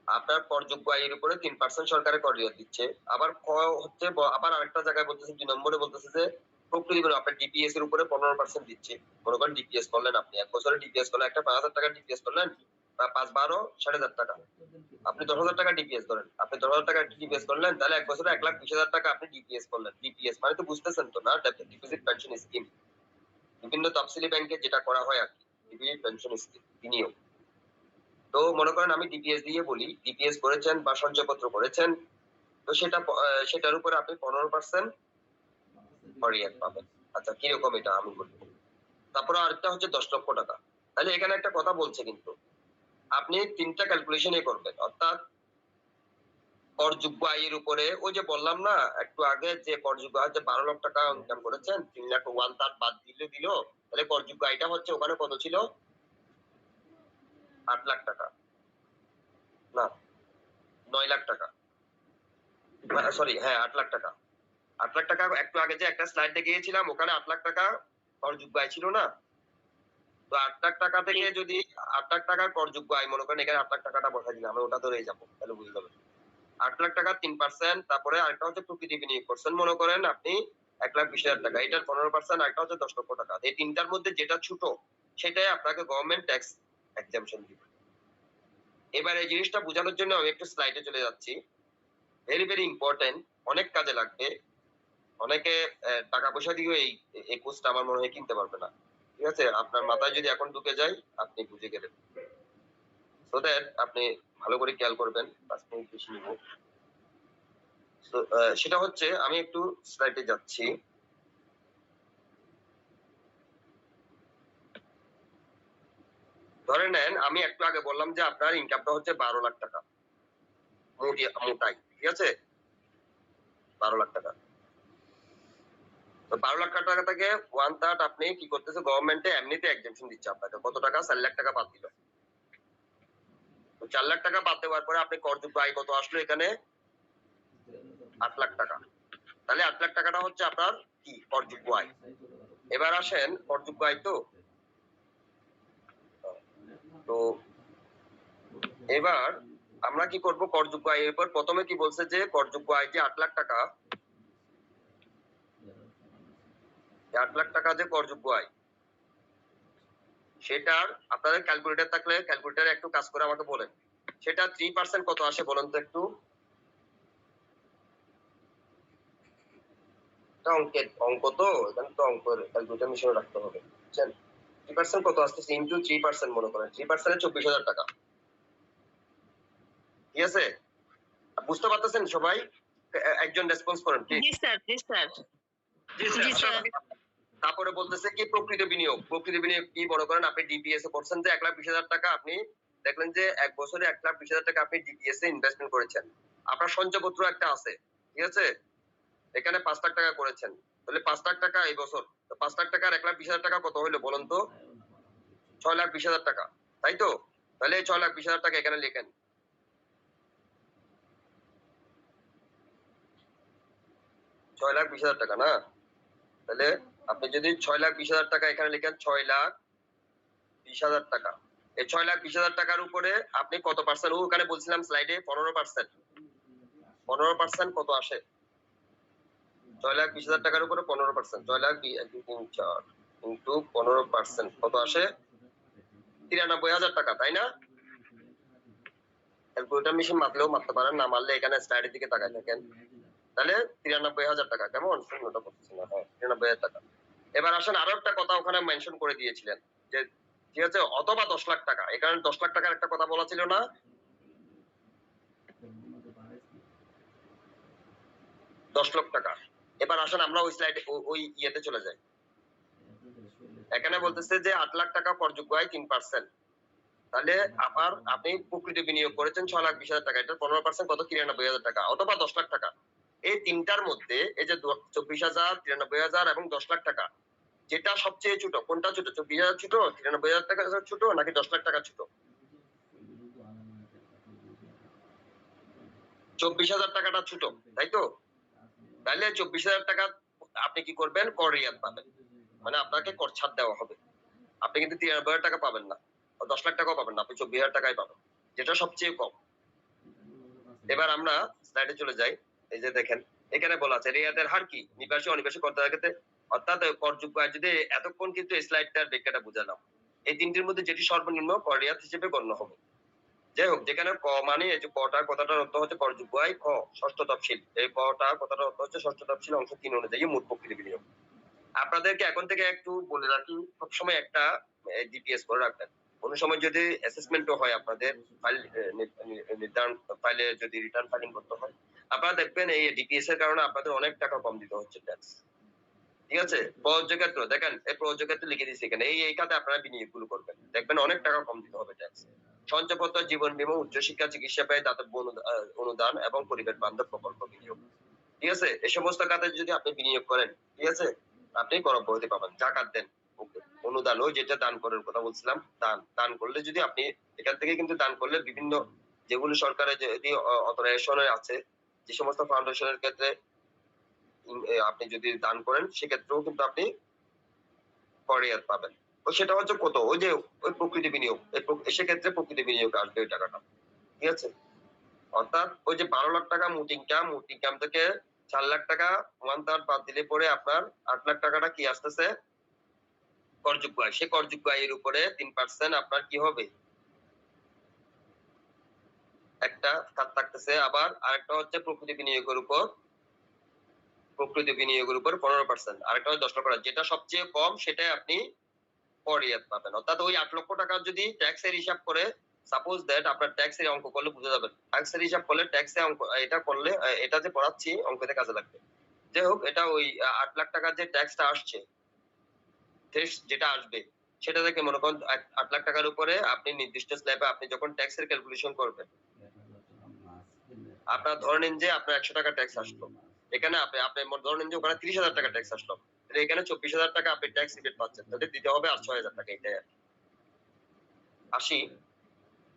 আপনার করযোগ্য আয়ের উপরে 3% সরকারের কর রিয়াত দিচ্ছে। আবার ক হচ্ছে আবার আরেকটা জায়গায় বলতেছে 2 নম্বরে বলতেছে যে প্রকৃতি বিনিয়োগ আপনার ডিপিএস এর উপরে 15% দিচ্ছে। মনে করেন ডিপিএস করলেন, আপনি এক বছরে ডিপিএস করলেন, একটা 5,000 টাকা ডিপিএস করলেন, বা 5 12 7,500 টাকা, আপনি 10,000 টাকা ডিপিএস করেন, আপনি 10,000 টাকা ডিপিএস করলেন, তাহলে এক বছরে 1,20,000 টাকা আপনি ডিপিএস করলেন। ডিপিএস মানে তো বুঝতেছেন তো না, ডিপোজিট পেনশন স্কিম, বিভিন্ন তফসিলি ব্যাংকে যেটা করা হয় আর কি, ডিপোজিট পেনশন স্কিম বিনিয়োগ। তো মনে করেন আমি ডিপিএস দিয়ে বলি, ডিপিএস করেছেন বা সঞ্চয়পত্র করেছেন, তো সেটার উপরে আপনি 15% রিয়াত পাবেন। আচ্ছা, কিরকম এটা আমি বলবো। তারপরে আরেকটা হচ্ছে 10 লক্ষ টাকা। তাহলে এখানে একটা কথা বলছে, কিন্তু আপনি 3টা ক্যালকুলেশনই করবেন, অর্থাৎ করযোগ্য আয়ের উপরে ওই যে বললাম না একটু আগে যে করযোগ্য আয় যে 12 লক্ষ টাকা ইনকাম করেছেন, 3 লাখ 1/3 বাদ দিল, তাহলে করযোগ্য আয়টা হচ্ছে ওখানে কত ছিল? 8 লাখ টাকা, না 9 লাখ টাকা, সরি, হ্যাঁ 8 লাখ টাকা। 8 লাখ টাকা একটু আগে যে একটা স্লাইড দেখিয়েছিলাম, ওখানে 8 লাখ টাকা করযোগ্য আয় ছিল না? তো 8 লাখ টাকা থেকে যদি 8 লাখ টাকার করযোগ্য আয় মনে করেন এখানে 8 লাখ টাকাটা বসাই দিলাম, আমি ওটা ধরেই যাবো, তাহলে বুঝে যাবেন। 8 লাখ টাকা 3%, তারপরে আরেকটা হচ্ছে প্রকৃতি বিনিয়োগ করছেন, মনে করেন আপনি 1,20,000 টাকা, এটার 15%, আরেকটা হচ্ছে 10 লক্ষ টাকা। এই তিনটার মধ্যে যেটা ছোট সেটাই আপনাকে গভর্নমেন্ট ট্যাক্স এক্সাম্পশন দিবে। এবার এই জিনিসটা বোঝানোর জন্য আমি একটু স্লাইডে চলে যাচ্ছি, ভেরি ভেরি ইম্পর্টেন্ট, অনেক কাজে লাগবে। অনেকে টাকা পয়সা দিয়েও এই কোর্সটা আমার মনে হয় কিনতে পারবে না, ঠিক আছে। আপনার মাথায় যদি এখন ঢুকে যায় আপনি বুঝে গেলেন, সো দ্যাট আপনি ভালো করে খেয়াল করবেন। 5 মিনিট বেশি নিব। সেটা হচ্ছে আমি একটু স্লাইডে যাচ্ছি। ধরে নেন আমি একটু আগে বললাম যে আপনার ইনকামটা হচ্ছে 12 লাখ টাকা মোটাই, ঠিক আছে, 12 লাখ টাকা। তো 12 লাখ টাকা থেকে 1/3 আপনি কি করতেছে, গভর্নমেন্টে এমনিতে এক্সাম্পশন দিচ্ছে আপনাকে কত টাকা? 4 লাখ টাকা বাদ দিল। তো 4 লাখ টাকা বাদ দেওয়ার পরে আপনি করযোগ্য আয় কত আসলো এখানে? 8 লাখ টাকা। তাহলে 8 লাখ টাকাটা হচ্ছে আপনার কি করযোগ্য আয়। এবার আসেন করযোগ্য আয়, তো এবার আমরা কি করব, করযোগ্য আয়ের উপর প্রথমে কি বলছে যে করযোগ্য আয় যে 8 লাখ টাকা, 8 লাখ টাকা যে করযোগ্য আয়, সেটার আপনাদের ক্যালকুলেটর থাকলে ক্যালকুলেটরে একটু কাজ করে আমাকে বলেন, সেটা 3% কত আসে বলেন তো একটু। অঙ্ক তো এখানে তো অঙ্কের ক্যালকুলেটর মিশিয়ে রাখতে হবে, বুঝছেন। 3% কত আসতেছে ইনটু 3%, মনে করেন 3% এ 24,000 টাকা, ঠিক আছে। বুঝতে পারতেছেন সবাই? একজন রেসপন্স করেন please. G sir, G sir, G G sir. Sir. তারপরে বলতেছে কি প্রকৃত বিনিয়োগ। প্রকৃত বিনিয়োগ কি, মনে করেন আপনি ডিপিএস এ করছেন যে 1,20,000 টাকা, আপনি দেখলেন যে এক বছরে 1,20,000 টাকা আপনি ডিপিএস এ ইনভেস্টমেন্ট করেছেন। আপনার সঞ্চয়পত্র একটা আছে, ঠিক আছে? এখানে 5 লাখ টাকা করেছেন। তাহলে 5 লাখ টাকা এই বছর। তো 5 লাখ টাকা আর 1,20,000 টাকা কত হইলো বলুন তো? 6,20,000 টাকা। তাই তো? তাহলে এই 6,20,000 টাকা এখানে লিখেন। 6,20,000 টাকা না? তাহলে আপনি যদি 6,20,000 টাকা এখানে লিখেন, 6,20,000 টাকা। এই 6,20,000 টাকার উপরে আপনি কত পার্সেন্ট, ওখানে বলছিলাম স্লাইডে 15%। 15% কত আসে? 6,20,000 টাকার উপরে 15%। 6,20,000 1 2 3 4 ইনটু 15% কত আসে? 93,000 টাকা, তাই না? ক্যালকুলেটর মেশিন মারলেও মারতে পারেন, না মারলে এখানে স্লাইডের দিকে তাকায় থাকেন। তাহলে 93,000 টাকা। কেমন? শূন্যটা পড়তেছে না। হ্যাঁ, 93,000 টাকা। এবার আসেন, আরো একটা কথা ওখানে মেনশন করে দিয়েছিলেন যে, ঠিক আছে, অথবা 10 লাখ টাকা। এখানে 10 লাখ টাকার একটা কথা বলা ছিল না? 10 লক্ষ টাকা। এবার আসেন আমরা ওই স্লাইডে ওই ইয়েতে চলে যাই। এখানে বলতেছে যে 8 লাখ টাকা করযোগ্য আয় 3%। তাহলে আবার আপনি প্রকৃত বিনিয়োগ করেছেন 6,20,000 টাকা, এটা 15% কত? 93,000 টাকা অথবা 10 লাখ টাকা। এই তিনটার মধ্যে এই যে 24,000, 93,000 এবং 10 লাখ টাকা, যেটা সবচেয়ে ছোট, কোনটা ছোট? 24,000 ছোট, 93,000 টাকা ছোট, নাকি 10 লাখ টাকা ছোট? 24,000 টাকাটা ছোট, তাই তো? তাহলে 24,000 টাকা আপনি কি করবেন? কর রিয়াত পাবেন, মানে আপনাকে কর ছাড় দেওয়া হবে। আপনি কিন্তু 93,000 টাকা পাবেন না, 10 লাখ টাকাও পাবেন না, আপনি 24,000 টাকাই পাবেন, যেটা সবচেয়ে কম। এবার আমরা স্লাইডে চলে যাই। এই যে দেখেন, এখানে বলা আছে রিয়াতের হার কি, নিবাসী অনিবাসী করদাতার ক্ষেত্রে, অর্থাৎ করযোগ্য আয়। যদি এতক্ষণ কিন্তু এই স্লাইডটার ব্যাখ্যাটা বুঝালাম, এই তিনটির মধ্যে যেটি সর্বনিম্ন কর রিয়াত হিসেবে গণ্য হবে। যাই হোক, যেখানে ক মানে এই যে কটা কথাটার অর্থ হচ্ছে করযোগ্য আয়, খ ষষ্ঠ তফসিল, এই কটা কথাটার অর্থ হচ্ছে ষষ্ঠ তফসিল অংশ 3 অনুযায়ী মোট প্রকৃত বিনিয়োগ। আপনাদেরকে এখন থেকে একটু বলে রাখি, সবসময় একটা ডিপিএস করে রাখবেন। কোন সময় যদি অ্যাসেসমেন্টও হয় আপনাদের, ফাইল নির্ধারণ ফাইলে যদি রিটার্ন ফাইলিং করতে হয়, আপনারা দেখবেন এই ডিপিএস এর কারণে আপনাদের অনেক টাকা কম দিতে হচ্ছে ট্যাক্স। ঠিক আছে? প্রযোজ্য ক্ষেত্র দেখেন, এই প্রযোজ্য ক্ষেত্রে লিখে দিচ্ছি এখানে, এই খাতে আপনারা বিনিয়োগ গুলো করবেন, দেখবেন অনেক টাকা কম দিতে হবে ট্যাক্স। সঞ্চয়পত্র, জীবন বীমা, উচ্চশিক্ষা, চিকিৎসা ব্যয়, দাতব্য অনুদান এবং পরিবেশ বান্ধব প্রকল্প বিনিয়োগ। ঠিক আছে? এই সমস্ত খাতে যদি আপনি বিনিয়োগ করেন, ঠিক আছে, আপনি কর অব্যাহতি পাবেন। জাকাত দেন, ওকে, অনুদান, ওই যেটা দান করার কথা বলছিলাম, দান করলে যদি আপনি এখান থেকে কিন্তু দান করলে বিভিন্ন, যেগুলো সরকারের যদি অথরাইজেশন আছে, যে সমস্ত ফাউন্ডেশনের ক্ষেত্রে আপনি যদি দান করেন, সেক্ষেত্রেও কিন্তু আপনি কর রিয়াত পাবেন। তো সেটা হচ্ছে কত? ওই যে ওই প্রকৃতি বিনিয়োগ, সেক্ষেত্রে প্রকৃতি বিনিয়োগ আসবে ওই টাকাটা। ঠিক আছে? অর্থাৎ ওই যে 12 লাখ টাকা মোট ইনকাম থেকে 4 লাখ টাকা 1/3 বাদ দিলে পরে আপনার 8 লাখ টাকাটা কি আসতেছে? করযোগ্য আয়। সেই করযোগ্য আয়ের উপরে 3% আপনার কি হবে? একটা খাত থাকতেছে। আবার আরেকটা হচ্ছে প্রকৃতি বিনিয়োগের উপর 15%। আরেকটা হচ্ছে 10 লক্ষ টাকা, যেটা সবচেয়ে কম সেটাই আপনি কর রিয়াত পাবেন। অর্থাৎ ওই 8 লক্ষ টাকা যদি ট্যাক্স এর হিসাব করে, সাপোজ দ্যাট আপনার ট্যাক্স এর অঙ্ক করলে বুঝে যাবেন। ট্যাক্স এর হিসাব করলে, ট্যাক্স এর অঙ্ক এটা করলে, এটা যে পড়াচ্ছি অঙ্কতে কাজে লাগবে। যাই হোক, এটা ওই 8 লাখ টাকার যে ট্যাক্সটা আসছে, যেটা আসবে, সেটা থেকে মনে করেন 8 লাখ টাকার উপরে আপনি নির্দিষ্ট স্ল্যাবে আপনি যখন ট্যাক্স এর ক্যালকুলেশন করবেন, আপনার ধরে নিন যে আপনার 100 টাকা ট্যাক্স আসলো, এখানে আপনি আপনি ধরে নিন যে ওখানে 30,000 টাকা ট্যাক্স আসলো, তাহলে এখানে 24,000 টাকা আপনি ট্যাক্স রিবেট পাচ্ছেন, তাহলে দিতে হবে আর 6,000 টাকা, এটাই আর কি। আসি,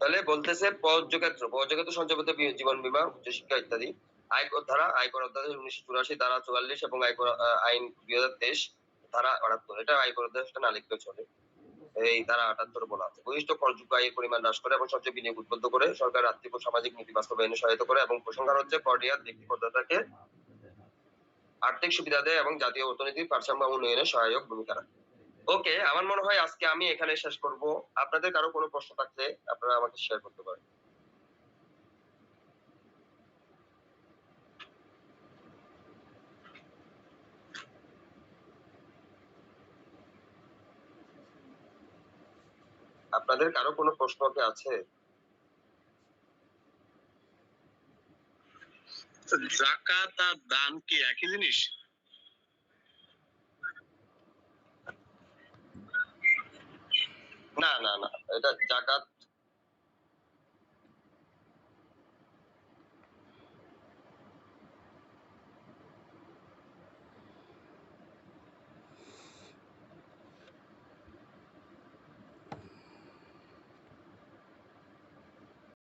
তাহলে বলতেছে প্রযোজ্য ক্ষেত্র সঞ্চয়পত্র, জীবন বীমা, উচ্চশিক্ষা ইত্যাদি। আয়কর অধ্যাদেশ 1984 ধারা 44 এবং আয়কর আইন 2023 ধারা 78, এটা আয়কর অধ্যাদেশটা না লিখলেও চলে। এই ধারা 78 বলা আছে, বহিষ্ঠ করযোগ্য আয়ের পরিমাণ হ্রাস করে এবং সঞ্চয় বিনিয়োগ উদ্বুদ্ধ করে, সরকার আর্থিক ও সামাজিক নীতি বাস্তবায়নে সহায়তা করে এবং প্রসঙ্গার হচ্ছে কর রিয়াত ব্যক্তি করদাতাকে আর্থিক সুবিধা দেয় এবং জাতীয় অর্থনীতির ভারসাম্য উন্নয়নে সহায়ক ভূমিকা রাখে। ওকে, আমার মনে হয় আজকে আমি এখানে শেষ করব। আপনাদের কারো কোনো প্রশ্ন থাকলে আপনারা আমাকে শেয়ার করতে পারেন। আপনাদের কারো কোনো প্রশ্ন কি আছে? জাকাত আর দান কি একই জিনিস? না না না, এটা জাকাত